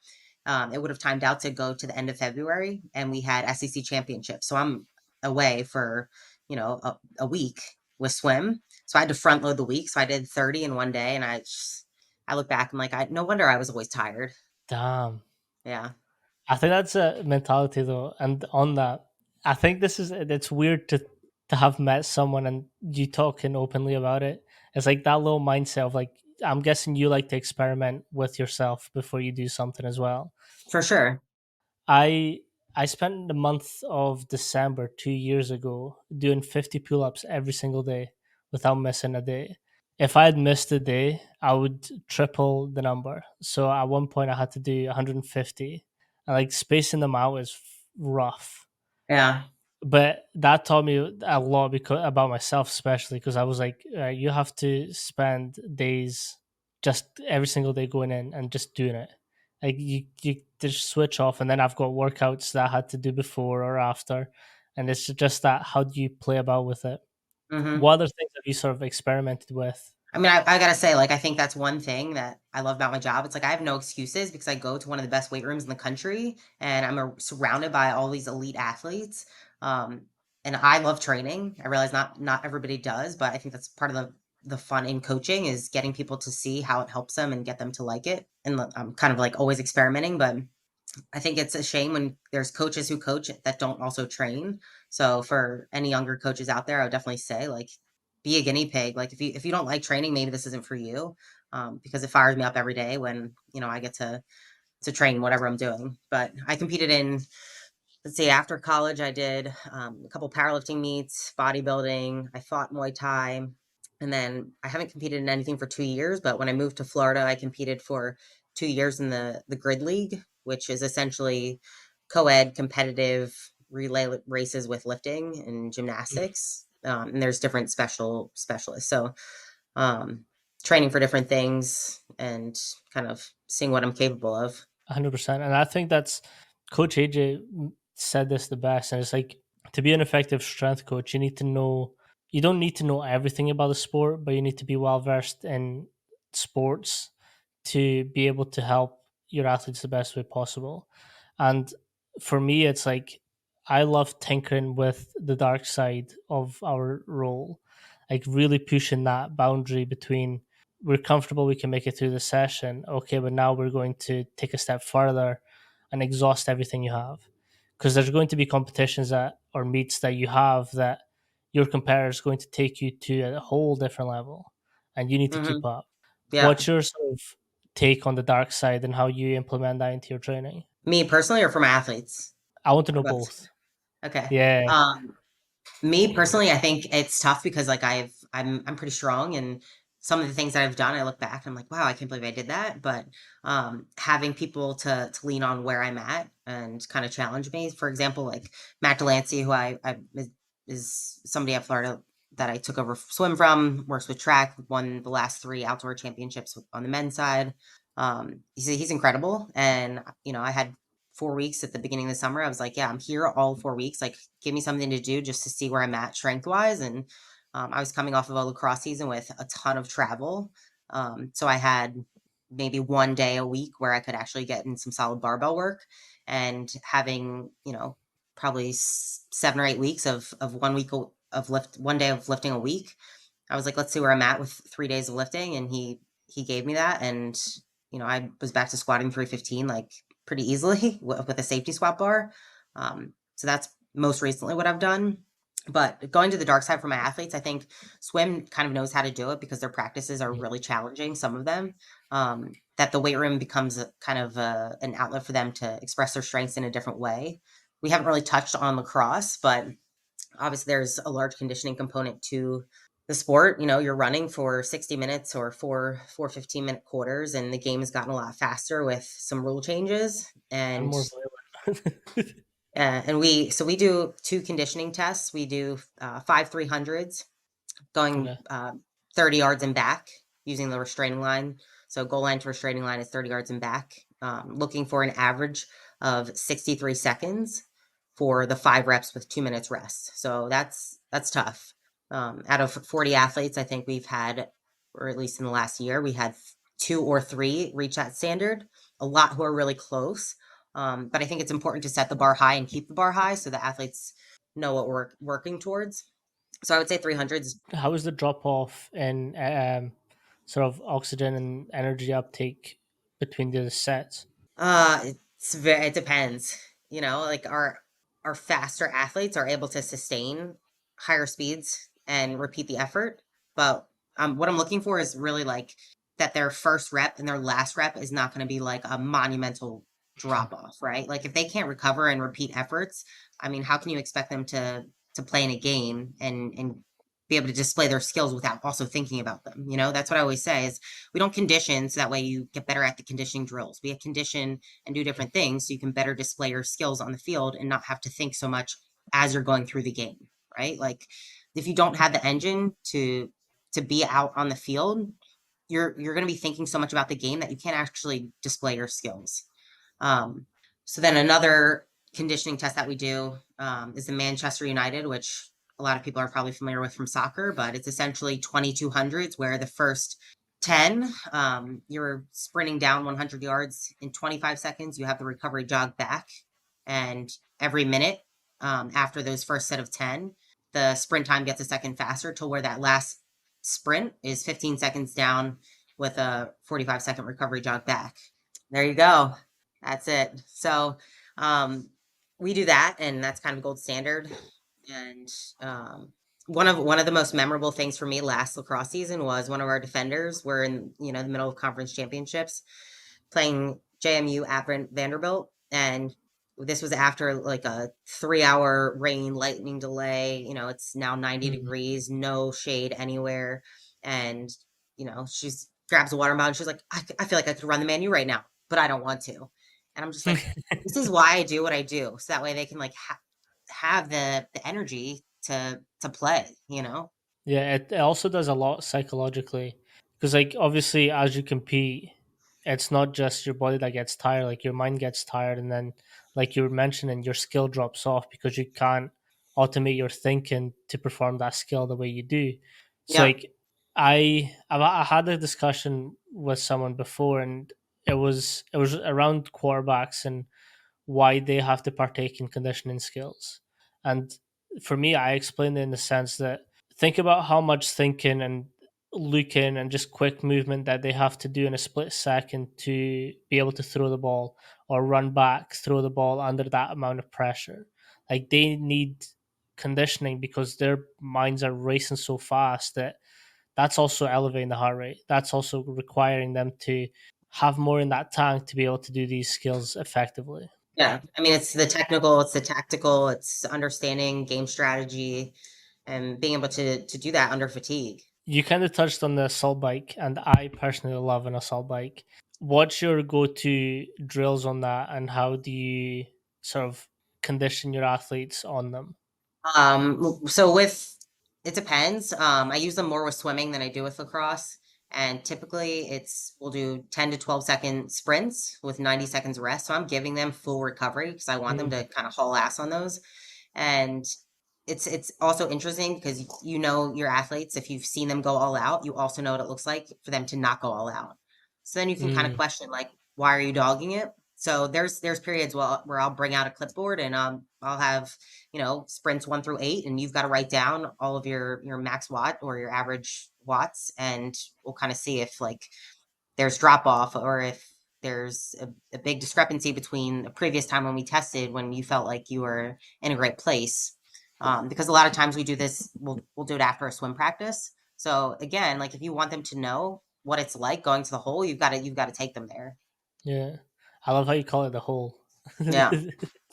B: it would have timed out to go to the end of February, and we had SEC championships. So I'm away for a week with swim. So I had to front load the week. So I did 30 in one day, and I look back. I'm like, no wonder I was always tired.
A: damn.
B: Yeah,
A: I think that's a mentality though, and on that, I think this is it's weird to have met someone and you talking openly about it. It's like that little mindset of like I'm guessing you like to experiment with yourself before you do something as well.
B: for sure.
A: I I spent the month of December 2 years ago doing 50 pull-ups every single day without missing a day. If I had missed a day, I would triple the number. So at one point, I had to do 150, and like spacing them out is rough.
B: Yeah.
A: But that taught me a lot because about myself, especially because I was like, you have to spend days just every single day going in and just doing it. Like you just switch off, and then I've got workouts that I had to do before or after, and it's just that how do you play about with it?
B: Hmm.
A: What other things have you sort of experimented with?
B: I mean, I gotta say, like, I think that's one thing that I love about my job. It's like I have no excuses because I go to one of the best weight rooms in the country, and surrounded by all these elite athletes. Um, and I love training. I realize not everybody does, but I think that's part of the fun in coaching is getting people to see how it helps them and get them to like it. And I'm kind of like always experimenting, but I think it's a shame when there's coaches who coach that don't also train. So for any younger coaches out there, I would definitely say like be a guinea pig. Like if you don't like training, maybe this isn't for you. Because it fires me up every day when I get to train whatever I'm doing. But I competed in, let's see, after college, I did a couple powerlifting meets, bodybuilding. I fought Muay Thai, and then I haven't competed in anything for 2 years. But when I moved to Florida, I competed for 2 years in the Grid League, which is essentially co-ed competitive relay races with lifting and gymnastics. And there's different specialists. So um, training for different things and kind of seeing what I'm capable of.
A: 100%. And I think that's Coach AJ said this the best. And it's like to be an effective strength coach, you need to know, you don't need to know everything about the sport, but you need to be well versed in sports to be able to help your athletes the best way possible. And for me, it's like I love tinkering with the dark side of our role, like really pushing that boundary between we're comfortable we can make it through the session, okay, but now we're going to take a step further and exhaust everything you have, because there's going to be competitions that or meets that you have that your competitor is going to take you to a whole different level and you need to
B: Hmm.
A: keep up.
B: Yeah.
A: What's your sort of take on the dark side and how you implement that into your training?
B: Me personally, or for my athletes?
A: I want to
B: Or
A: know
B: both?
A: both.
B: Okay.
A: Yeah.
B: Me personally, I think it's tough because like I'm pretty strong, and some of the things that I've done, I look back and I'm like, wow, I can't believe I did that. But having people to lean on where I'm at and kind of challenge me. For example, like Matt Delancey, who I is somebody at Florida that I took over swim from, works with track, won the last three outdoor championships on the men's side. He's incredible, and I had 4 weeks at the beginning of the summer. I was like, yeah, I'm here all 4 weeks. Like, give me something to do just to see where I'm at strength wise. And I was coming off of a lacrosse season with a ton of travel. So I had maybe one day a week where I could actually get in some solid barbell work, and having, probably 7 or 8 weeks of of lift, one day of lifting a week. I was like, let's see where I'm at with 3 days of lifting. And he gave me that. And, I was back to squatting 315, like pretty easily with a safety squat bar. So that's most recently what I've done. But going to the dark side for my athletes, I think swim kind of knows how to do it because their practices are
A: Mhm.
B: really challenging, some of them. That the weight room becomes an outlet for them to express their strengths in a different way. We haven't really touched on lacrosse, but obviously there's a large conditioning component to the sport. You know, you're running for 60 minutes or four 15-minute quarters, and the game has gotten a lot faster with some rule changes.
A: And more violent.
B: And we do two conditioning tests. We do five 300s going
A: Okay.
B: 30 yards and back using the restraining line. So goal line to restraining line is 30 yards and back. Looking for an average of 63 seconds for the 5 reps with 2 minutes rest. So that's tough. Out of 40 athletes, I think we've had, or at least in the last year, we had two or three reach that standard. A lot who are really close. But I think it's important to set the bar high and keep the bar high so the athletes know what we're working towards. So I would say 300s.
A: How is the drop off in sort of oxygen and energy uptake between the sets?
B: It depends. You know, like our faster athletes are able to sustain higher speeds and repeat the effort. But what I'm looking for is really like that their first rep and their last rep is not going to be like a monumental drop off, right? Like if they can't recover and repeat efforts, I mean, how can you expect them to play in a game and be able to display their skills without also thinking about them? You know, that's what I always say is we don't condition so that way you get better at the conditioning drills. We condition and do different things so you can better display your skills on the field and not have to think so much as you're going through the game, right? Like if you don't have the engine to be out on the field, you're going to be thinking so much about the game that you can't actually display your skills. Um, so then another conditioning test that we do is the Manchester United, which a lot of people are probably familiar with from soccer, but it's essentially 2200s where the first 10, you're sprinting down 100 yards in 25 seconds. You have the recovery jog back. And every minute after those first set of 10, the sprint time gets a second faster to where that last sprint is 15 seconds down with a 45-second recovery jog back. There you go. That's it. So um, we do that, and that's kind of gold standard. And one of the most memorable things for me last lacrosse season was one of our defenders. We're in the middle of conference championships, playing JMU at Vanderbilt, and this was after like a 3 hour rain lightning delay. You know, it's now 90
A: Mm.
B: degrees, no shade anywhere, and she's grabs a water bottle and she's like, I feel like I could run the menu right now, but I don't want to. And I'm just like, this is why I do what I do, so that way they can like have the energy to play.
A: Yeah, it also does a lot psychologically because, like, obviously, as you compete, it's not just your body that gets tired, like, your mind gets tired, and then, like you were mentioning, your skill drops off because you can't automate your thinking to perform that skill the way you do. So,
B: Yeah,
A: like, I had a discussion with someone before, and it was around quarterbacks and why they have to partake in conditioning skills. And for me, I explained it in the sense that think about how much thinking and looking and just quick movement that they have to do in a split second to be able to throw the ball or run back, throw the ball under that amount of pressure. Like they need conditioning because their minds are racing so fast that that's also elevating the heart rate. That's also requiring them to have more in that tank to be able to do these skills effectively.
B: yeah. I mean, it's the technical, it's the tactical, it's understanding game strategy and being able to do that under fatigue.
A: You kind of touched on the assault bike, and I personally love an assault bike. What's your go-to drills on that, and how do you sort of condition your athletes on them?
B: So with it depends. I use them more with swimming than I do with lacrosse. And typically we'll do 10 to 12-second sprints with 90 seconds rest. So I'm giving them full recovery because I want them
A: Mm,
B: to kind of haul ass on those. And it's also interesting because you know your athletes, if you've seen them go all out, you also know what it looks like for them to not go all out. So then you can kind of
A: mm,
B: question like, why are you dogging it? So there's periods where I'll bring out a clipboard and I'll have sprints 1 through 8, and you've got to write down all of your max watt or your average watts, and we'll kind of see if like there's drop off or if there's a big discrepancy between the previous time when we tested when you felt like you were in a great place. because a lot of times we do this, we'll do it after a swim practice. So again, like if you want them to know what it's like going to the hole, you've got to take them there.
A: Yeah, I love how you call it the whole.
B: Yeah.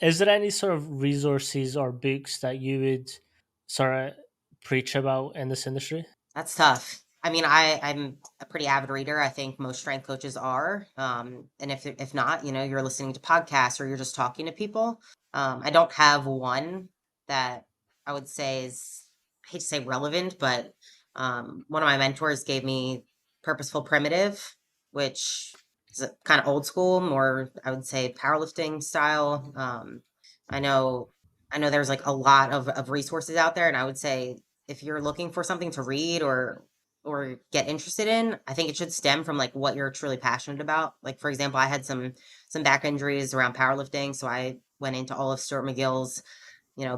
A: Is there any sort of resources or books that you would sort of preach about in this industry?
B: That's tough. I mean, I'm a pretty avid reader. I think most strength coaches are. And if not, you're listening to podcasts or you're just talking to people. I don't have one that I would say is, I hate to say relevant, but one of my mentors gave me Purposeful Primitive, which is kind of old school, more I would say powerlifting style. I know I know there's like a lot of resources out there, and I would say if you're looking for something to read or get interested in, I think it should stem from like what you're truly passionate about. Like for example, I had some back injuries around powerlifting, so I went into all of Stuart McGill's,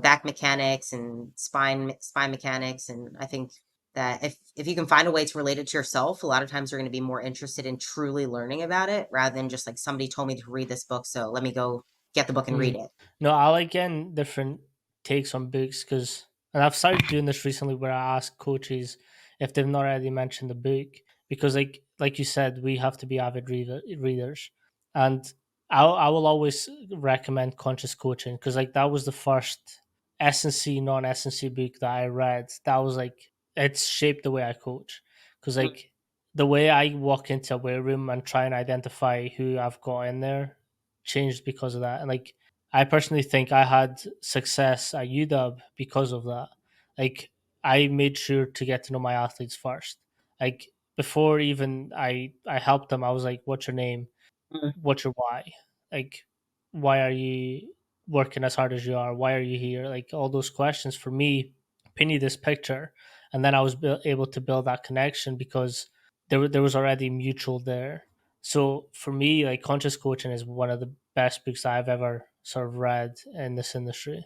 B: back mechanics and spine mechanics, and I think that if you can find a way to relate it to yourself, a lot of times you're going to be more interested in truly learning about it rather than just like somebody told me to read this book, so let me go get the book and read
A: Mm.
B: it.
A: No, I like getting different takes on books because, and I've started doing this recently where I ask coaches if they've not already mentioned the book because, like you said, we have to be avid readers, and I will always recommend Conscious Coaching because like that was the first S&C non S&C book that I read. That was like it's shaped the way I coach because like the way I walk into a weight room and try and identify who I've got in there changed because of that. And like I personally think I had success at UW because of that. Like I made sure to get to know my athletes first. Like before even I helped them, I was like, "What's your name?
B: Mm.
A: What's your why? Like why are you working as hard as you are? Why are you here?" Like all those questions for me painted this picture, and then I was able to build that connection because there was already mutual there. So for me, like conscious coaching is one of the best books I've ever sort of read in this industry.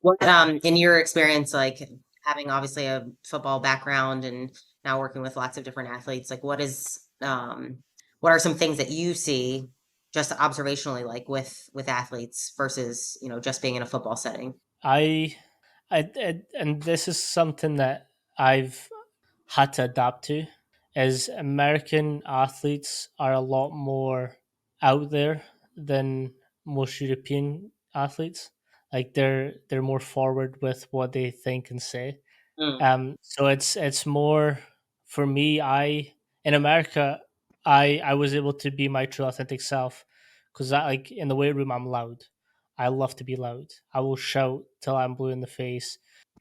B: What, in your experience, like having obviously a football background and now working with lots of different athletes, like what are some things that you see just observationally, like with athletes versus, just being in a football setting?
A: I, and this is something that I've had to adapt to, is American athletes are a lot more out there than most European athletes. Like they're more forward with what they think and say.
B: Mm,
A: So it's more for me. I in America, I was able to be my true authentic self because I like in the weight room I'm loud. I love to be loud. I will shout till I'm blue in the face.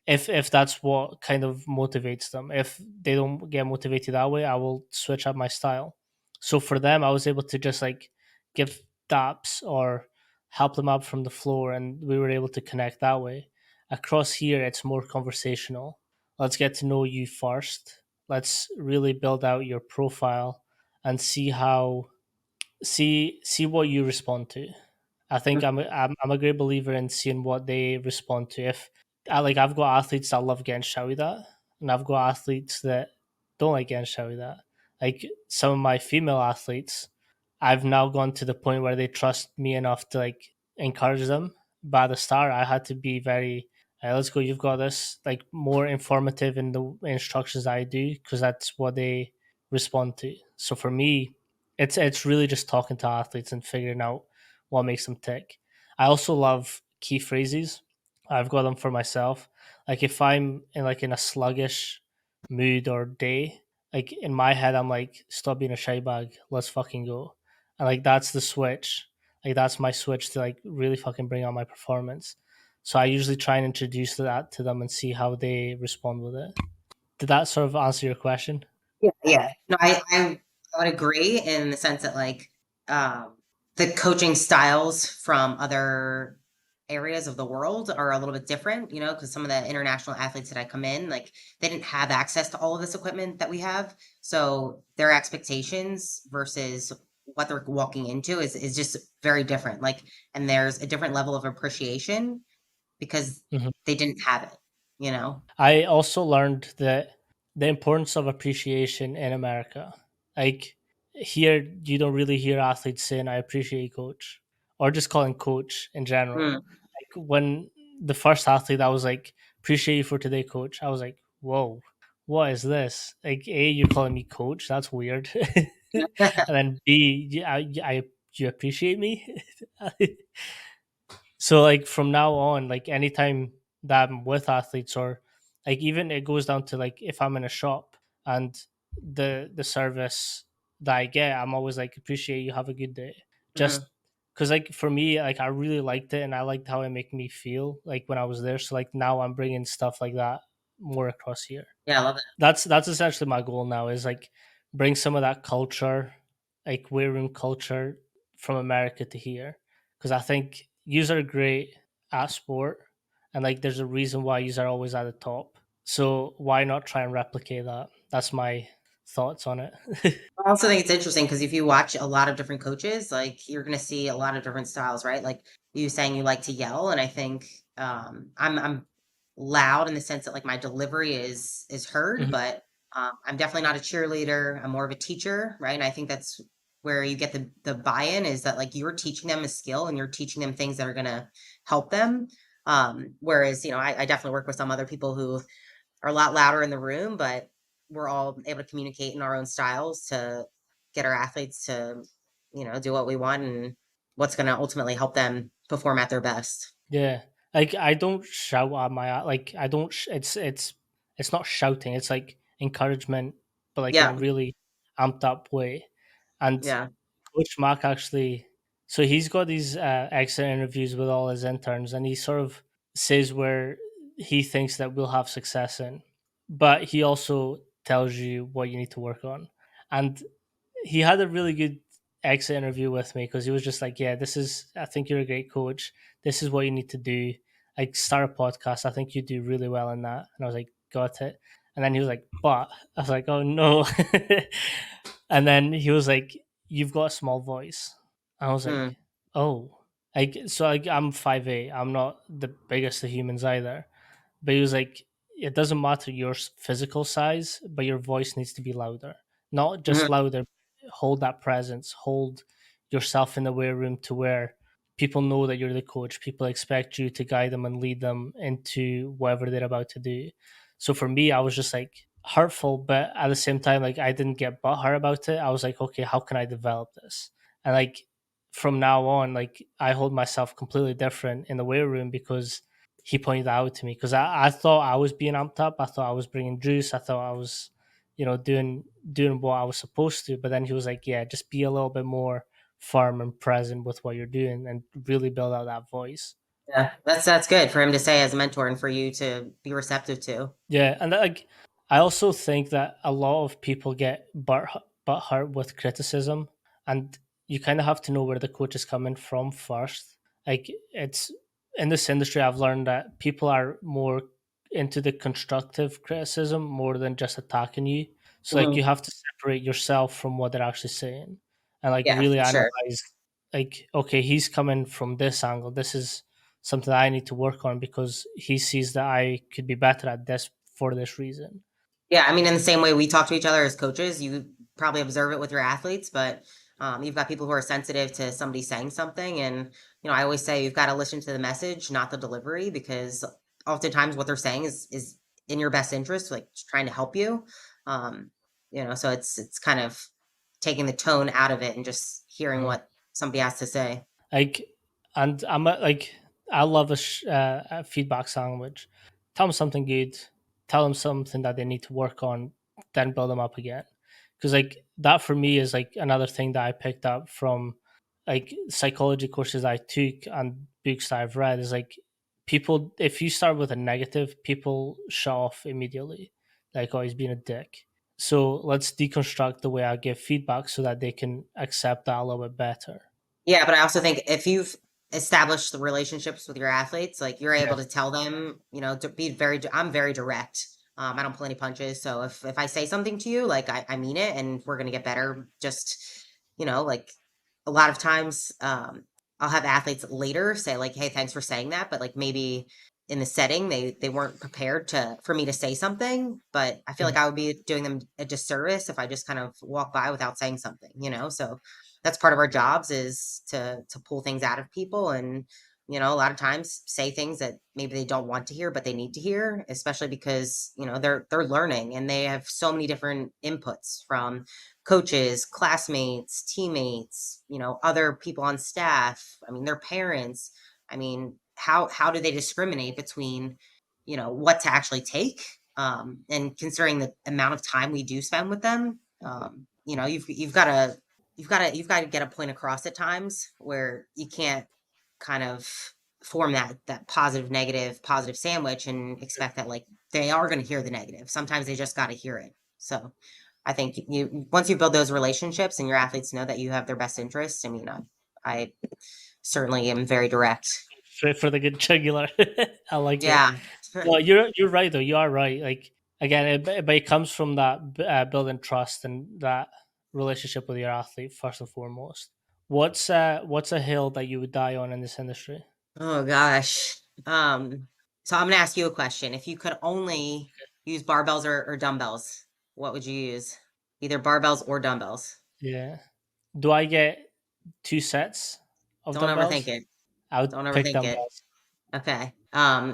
A: If that's what kind of motivates them. If they don't get motivated that way, I will switch up my style. So for them, I was able to just like give daps or help them up from the floor, and we were able to connect that way. Across here, it's more conversational. Let's get to know you first. Let's really build out your profile and see what you respond to. I think I'm a great believer in seeing what they respond to. If I like, I've got athletes that love getting shouted at, and I've got athletes that don't like getting shouted at. Like some of my female athletes, I've now gone to the point where they trust me enough to like encourage them. But at the start, I had to be very, "Hey, let's go. You've got this." Like more informative in the instructions I do because that's what they respond to. So for me, it's really just talking to athletes and figuring out what makes them tick. I also love key phrases. I've got them for myself. Like if I'm in a sluggish mood or day, like in my head I'm like, stop being a shy bag, let's fucking go. And like that's the switch. Like that's my switch to like really fucking bring out my performance. So I usually try and introduce that to them and see how they respond with it. Did that sort of answer your question?
B: yeah, yeah. No, I would agree in the sense that like um, the coaching styles from other areas of the world are a little bit different, because some of the international athletes that I come in, like they didn't have access to all of this equipment that we have. So their expectations versus what they're walking into is just very different. Like, and there's a different level of appreciation because
A: Mhm.
B: they didn't have it, you know?
A: I also learned that the importance of appreciation in America. Like here, you don't really hear athletes saying, "I appreciate you, coach," or just calling coach in general.
B: Mm,
A: Like when the first athlete, I was like appreciate you for today, coach. I was like, whoa, what is this? Like, A, you're calling me coach. That's weird. And then B, you appreciate me? So like from now on, like anytime that I'm with athletes, or like even it goes down to like if I'm in a shop and the service that I get, I'm always like, appreciate you, have a good day. Just
B: Mhm.
A: because like for me, like I really liked it and I liked how it made me feel like when I was there. So like now I'm bringing stuff like that more across here.
B: Yeah, I love that.
A: That's essentially my goal now, is like bring some of that culture, like weight room culture from America to here, because I think yous are great at sport, and like there's a reason why yous are always at the top. So why not try and replicate that? That's my thoughts on it.
B: I also think it's interesting because if you watch a lot of different coaches, like you're going to see a lot of different styles, right? Like you saying you like to yell, and I think I'm loud in the sense that like my delivery is heard,
A: Mhm.
B: but I'm definitely not a cheerleader. I'm more of a teacher, right? And I think that's where you get the buy-in, is that like you're teaching them a skill and you're teaching them things that are going to help them. Whereas I definitely work with some other people who are a lot louder in the room, but we're all able to communicate in our own styles to get our athletes to, do what we want and what's going to ultimately help them perform at their best.
A: Yeah, like I don't shout at like I don't. It's not shouting. It's like encouragement, but like in a
B: Yeah.
A: really amped up way. And
B: Yeah.
A: Coach Mark actually, so he's got these exit interviews with all his interns, and he sort of says where he thinks that we'll have success in, but he also tells you what you need to work on. And he had a really good exit interview with me because he was just like, "Yeah, this is. I think you're a great coach. This is what you need to do. Like, start a podcast. I think you do really well in that." And I was like, "Got it." And then he was like, "But," I was like, "Oh no." And then he was like, "You've got a small voice." I was like,
B: Hmm.
A: "Oh." Like, so like I'm 5'8". I'm not the biggest of humans either. But he was like, it doesn't matter your physical size, but your voice needs to be louder. Not just
B: Hmm.
A: louder, hold that presence, hold yourself in the weight room to where people know that you're the coach. People expect you to guide them and lead them into whatever they're about to do. So for me, I was just like hurtful, but at the same time, like I didn't get butthurt about it. I was like, okay, how can I develop this? And like from now on, like I hold myself completely different in the weight room because he pointed out to me, because I thought I was being amped up. I thought I was bringing juice. I thought I was, doing what I was supposed to. But then he was like, "Yeah, just be a little bit more firm and present with what you're doing, and really build out that voice."
B: Yeah. That's good for him to say as a mentor and for you to be receptive to.
A: Yeah, and like I also think that a lot of people get butt hurt with criticism, and you kind of have to know where the coach is coming from first. Like it's in this industry, I've learned that people are more into the constructive criticism more than just attacking you. So like you
B: Hmm.
A: have to separate yourself from what they're actually saying, and like
B: Yeah,
A: really
B: for sure.
A: analyze. Like, okay, he's coming from this angle. This is something I need to work on because he sees that I could be better at this for this reason.
B: Yeah, I mean, in the same way we talk to each other as coaches, you probably observe it with your athletes, but you've got people who are sensitive to somebody saying something. And, I always say you've got to listen to the message, not the delivery, because oftentimes what they're saying is in your best interest, like just trying to help you. Um, so it's kind of taking the tone out of it and just hearing
A: Mhm.
B: what somebody has to say.
A: Like, and like, I love a feedback sandwich. Tell them something good, tell them something that they need to work on, then build them up again. Because like that for me is like another thing that I picked up from like psychology courses I took and books that I've read, is like people, if you start with a negative, people shut off immediately. Like, oh, he's being a dick. So let's deconstruct the way I give feedback so that they can accept that a little bit better.
B: Yeah, but I also think if you've established the relationships with your athletes, like you're able
A: Yeah.
B: to tell them, to be I'm very direct. I don't pull any punches. So if I say something to you, like I mean it and we're gonna get better. Just, like a lot of times, I'll have athletes later say like, "Hey, thanks for saying that," but like maybe in the setting they weren't prepared to for me to say something. But I feel
A: Mhm.
B: like I would be doing them a disservice if I just kind of walk by without saying something. So that's part of our jobs, is to pull things out of people and a lot of times say things that maybe they don't want to hear, but they need to hear, especially because, they're learning and they have so many different inputs from coaches, classmates, teammates, other people on staff. I mean, their parents. I mean, how do they discriminate between, what to actually take? And considering the amount of time we do spend with them, you've got to get a point across at times where you can't kind of form that positive negative positive sandwich and expect that like they are going to hear the negative. Sometimes they just got to hear it. So I think you once you build those relationships and your athletes know that you have their best interest. I mean, I certainly am very direct.
A: For the good jugular. I like it.
B: Yeah.
A: Well, you're right though. You are right. Like again, but it comes from that building trust and that relationship with your athlete first and foremost. What's a hill that you would die on in this industry?
B: Oh gosh. So I'm gonna ask you a question. If you could only use barbells or dumbbells, what would you use? Either barbells or dumbbells.
A: Yeah. Do I get two sets of
B: Don't overthink
A: dumbbells?
B: it.
A: I would
B: Don't
A: pick
B: overthink it.
A: dumbbells.
B: Okay.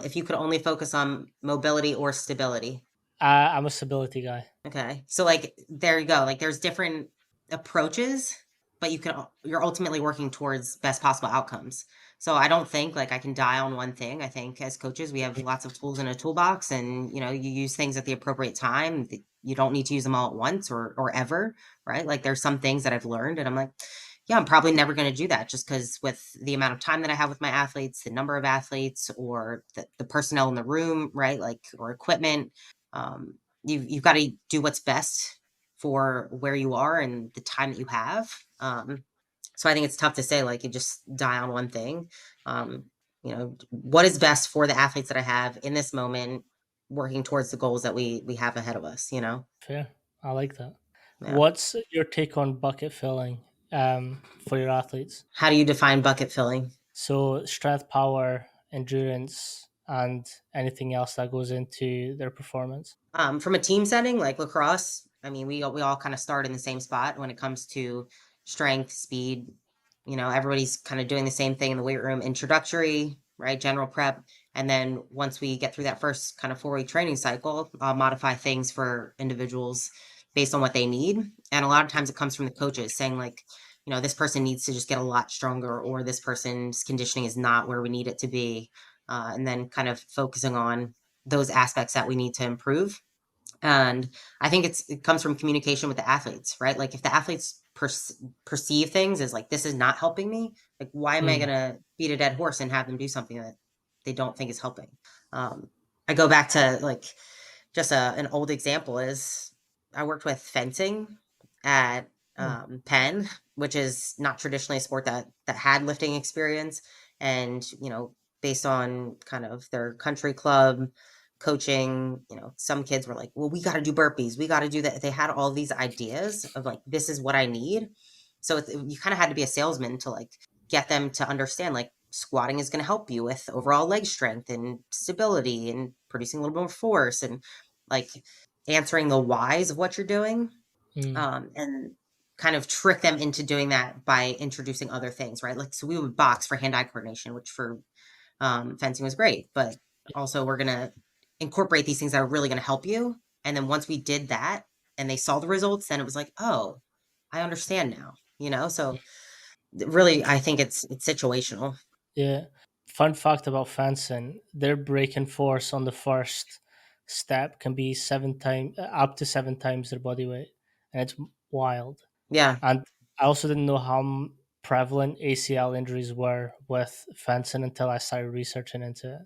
B: If you could only focus on mobility or stability.
A: I'm a stability guy.
B: Okay. So like there you go. Like there's different approaches, but you're ultimately working towards best possible outcomes. So I don't think like I can die on one thing. I think as coaches we have lots of tools in a toolbox and you use things at the appropriate time. You don't need to use them all at once or ever, right? Like there's some things that I've learned and I'm like, yeah, I'm probably never going to do that just because with the amount of time that I have with my athletes, the number of athletes or the personnel in the room, right? Like or equipment. Um, you've got to do what's best for where you are and the time that you have. So I think it's tough to say like you just die on one thing. Um, what is best for the athletes that I have in this moment, working towards the goals that we have ahead of us.
A: Fair. I like that.
B: Yeah.
A: What's your take on bucket filling for your athletes?
B: How do you define bucket filling?
A: So strength, power, endurance, and anything else that goes into their performance.
B: From a team setting like lacrosse, I mean, we all kind of start in the same spot when it comes to strength, speed. Everybody's kind of doing the same thing in the weight room, introductory, right, general prep, and then once we get through that first kind of 4 week training cycle, I'll modify things for individuals based on what they need. And a lot of times it comes from the coaches saying like, this person needs to just get a lot stronger, or this person's conditioning is not where we need it to be, and then kind of focusing on those aspects that we need to improve. And I think it comes from communication with the athletes, right? Like if the athletes perceive things as like, this is not helping me, like, why am I going
A: Mm,
B: to beat a dead horse and have them do something that they don't think is helping? Um, I go back to like just an old example is I worked with fencing at
A: mm,
B: Penn, which is not traditionally a sport that had lifting experience. And, based on kind of their country club coaching, some kids were like, well, we got to do burpees. We got to do that. They had all these ideas of like, this is what I need. So you kind of had to be a salesman to like get them to understand like squatting is going to help you with overall leg strength and stability and producing a little more force and like answering the whys of what you're doing,
A: mm,
B: and kind of trick them into doing that by introducing other things, right? Like, so we would box for hand-eye coordination, which for fencing was great, but also we're going to incorporate these things that are really going to help you. And then once we did that and they saw the results, then it was like, oh, I understand now, so really I think it's situational.
A: yeah. Fun fact about fencing: their breaking force on the first step can be up to 7 times their body weight, and it's wild.
B: Yeah.
A: And I also didn't know how prevalent ACL injuries were with fencing until I started researching into it.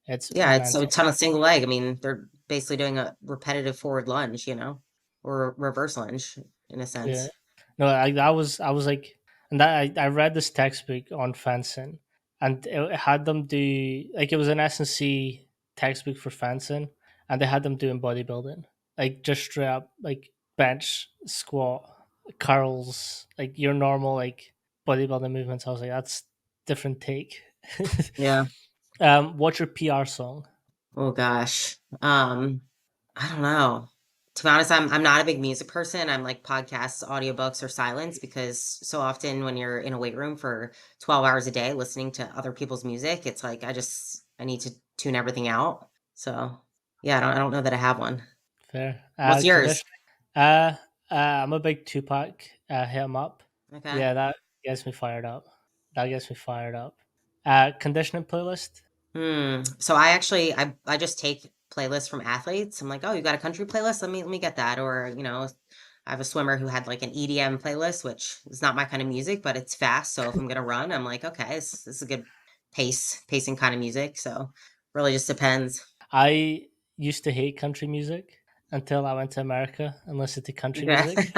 A: It's
B: Yeah, it's a
A: mental.
B: ton of single leg. I mean, they're basically doing a repetitive forward lunge, or reverse lunge in a
A: Yeah.
B: sense.
A: No, I was like, and that I read this textbook on fencing, and it had them do like it was an S&C textbook for fencing, and they had them doing bodybuilding, like just straight up like bench, squat, curls, like your normal like bodybuilding movements. I was like, that's different take.
B: Yeah.
A: What's your PR song?
B: Oh gosh. I don't know. To be honest, I'm not a big music person. I'm like podcasts, audiobooks, or silence because so often when you're in a weight room for 12 hours a day listening to other people's music, it's like I need to tune everything out. So yeah, I don't know that I have one.
A: Fair.
B: What's yours?
A: Conditioning. Uh, I'm a big Tupac. Hit 'em up.
B: Okay.
A: Yeah, that gets me fired up. That gets me fired up. Conditioning playlist.
B: So I actually I just take playlists from athletes. I'm like, oh, you got a country playlist? Let me get that. Or, I have a swimmer who had like an EDM playlist, which is not my kind of music, but it's fast. So if I'm gonna run, I'm like, okay, this is a good pacing kind of music. So really just depends.
A: I used to hate country music until I went to America and listened to country
B: Okay.
A: music.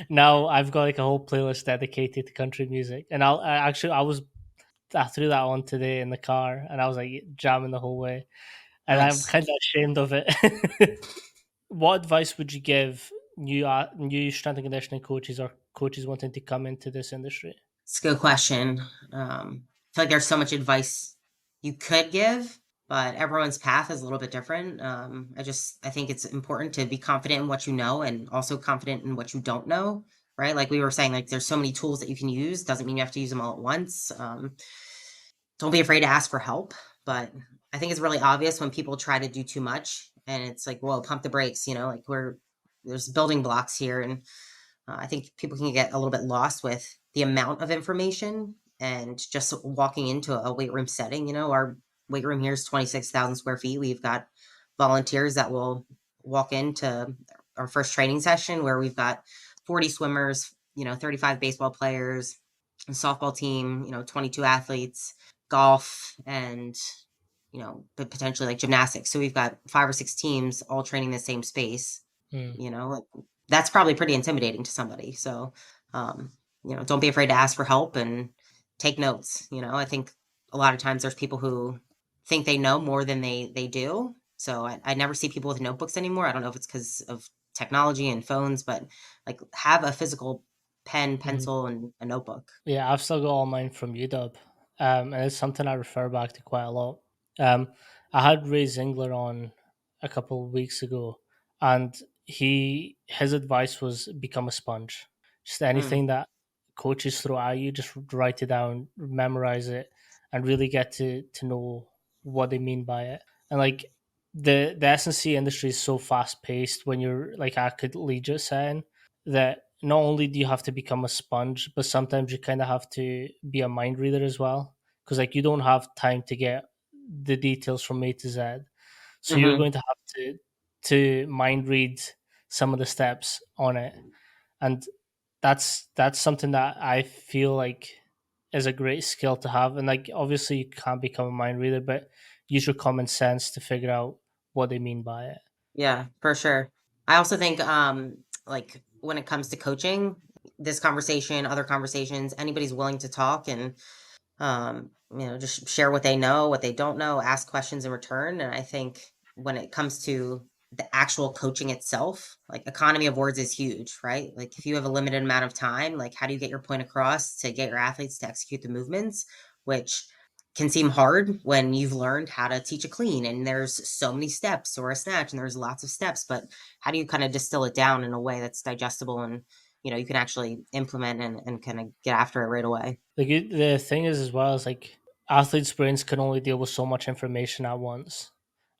A: Now I've got like a whole playlist dedicated to country music, and I threw that on today in the car, and I was like jamming the whole way, and I'm
B: Nice.
A: kind of ashamed of it. What advice would you give new strength and conditioning coaches or coaches wanting to come into this industry?
B: It's a good question. I feel like there's so much advice you could give, but everyone's path is a little bit different. I think it's important to be confident in what you know and also confident in what you don't know, right? Like we were saying, like there's so many tools that you can use. Doesn't mean you have to use them all at once. Don't be afraid to ask for help, but I think it's really obvious when people try to do too much, and it's like, whoa, pump the brakes. Like there's building blocks here, and I think people can get a little bit lost with the amount of information and just walking into a weight room setting. Our weight room here is 26,000 square feet. We've got volunteers that will walk into our first training session where we've got 40 swimmers, 35 baseball players, a softball team, 22 athletes, golf, and but potentially like gymnastics. So we've got 5 or 6 teams all training in the same space.
A: Hmm.
B: Like, that's probably pretty intimidating to somebody. So, don't be afraid to ask for help and take notes. I think a lot of times there's people who think they know more than they do. So I never see people with notebooks anymore. I don't know if it's because of technology and phones, but like have a physical pen,
A: Mhm.
B: pencil, and a notebook.
A: Yeah, I've still got all mine from UW, and it's something I refer back to quite a lot. I had Ray Zingler on a couple of weeks ago, and his advice was become a sponge. Just
B: Mm,
A: anything that coaches throw at you, just write it down, memorize it, and really get to know what they mean by it. And like the S&C industry is so fast paced when you're like at collegiate setting that not only do you have to become a sponge, but sometimes you kind of have to be a mind reader as well, because like you don't have time to get the details from A to Z. So you're
B: hmm
A: going to have to mind read some of the steps on it, and that's something that I feel like is a great skill to have. And like obviously you can't become a mind reader, but use your common sense to figure out what they mean by it.
B: Yeah, for sure. I also think, like when it comes to coaching, this conversation, other conversations, anybody's willing to talk and just share what they know, what they don't know, ask questions in return. And I think when it comes to the actual coaching itself, like economy of words is huge, right? Like if you have a limited amount of time, like how do you get your point across to get your athletes to execute the movements, which can seem hard when you've learned how to teach a clean and there's so many steps or a snatch and there's lots of steps, but how do you kind of distill it down in a way that's digestible and you can actually implement and kind of get after it right away.
A: Like the thing is as well is like athletes' brains can only deal with so much information at once.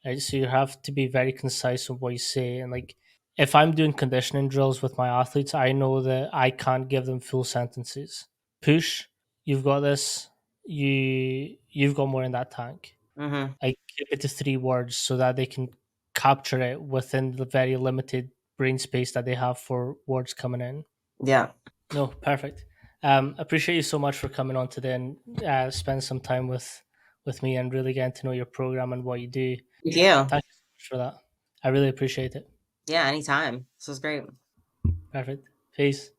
A: Right? So you have to be very concise with what you say. And like if I'm doing conditioning drills with my athletes, I know that I can't give them full sentences. Push, you've got this, you've got more in that tank.
B: Hmm.
A: I keep it to 3 words so that they can capture it within the very limited brain space that they have for words coming in.
B: Yeah.
A: No, perfect. Appreciate you so much for coming on today and spend some time with me and really getting to know your program and what you do.
B: Thank you.
A: Thank you so much for that. I really appreciate it.
B: Yeah, anytime. This was great.
A: Perfect. Peace.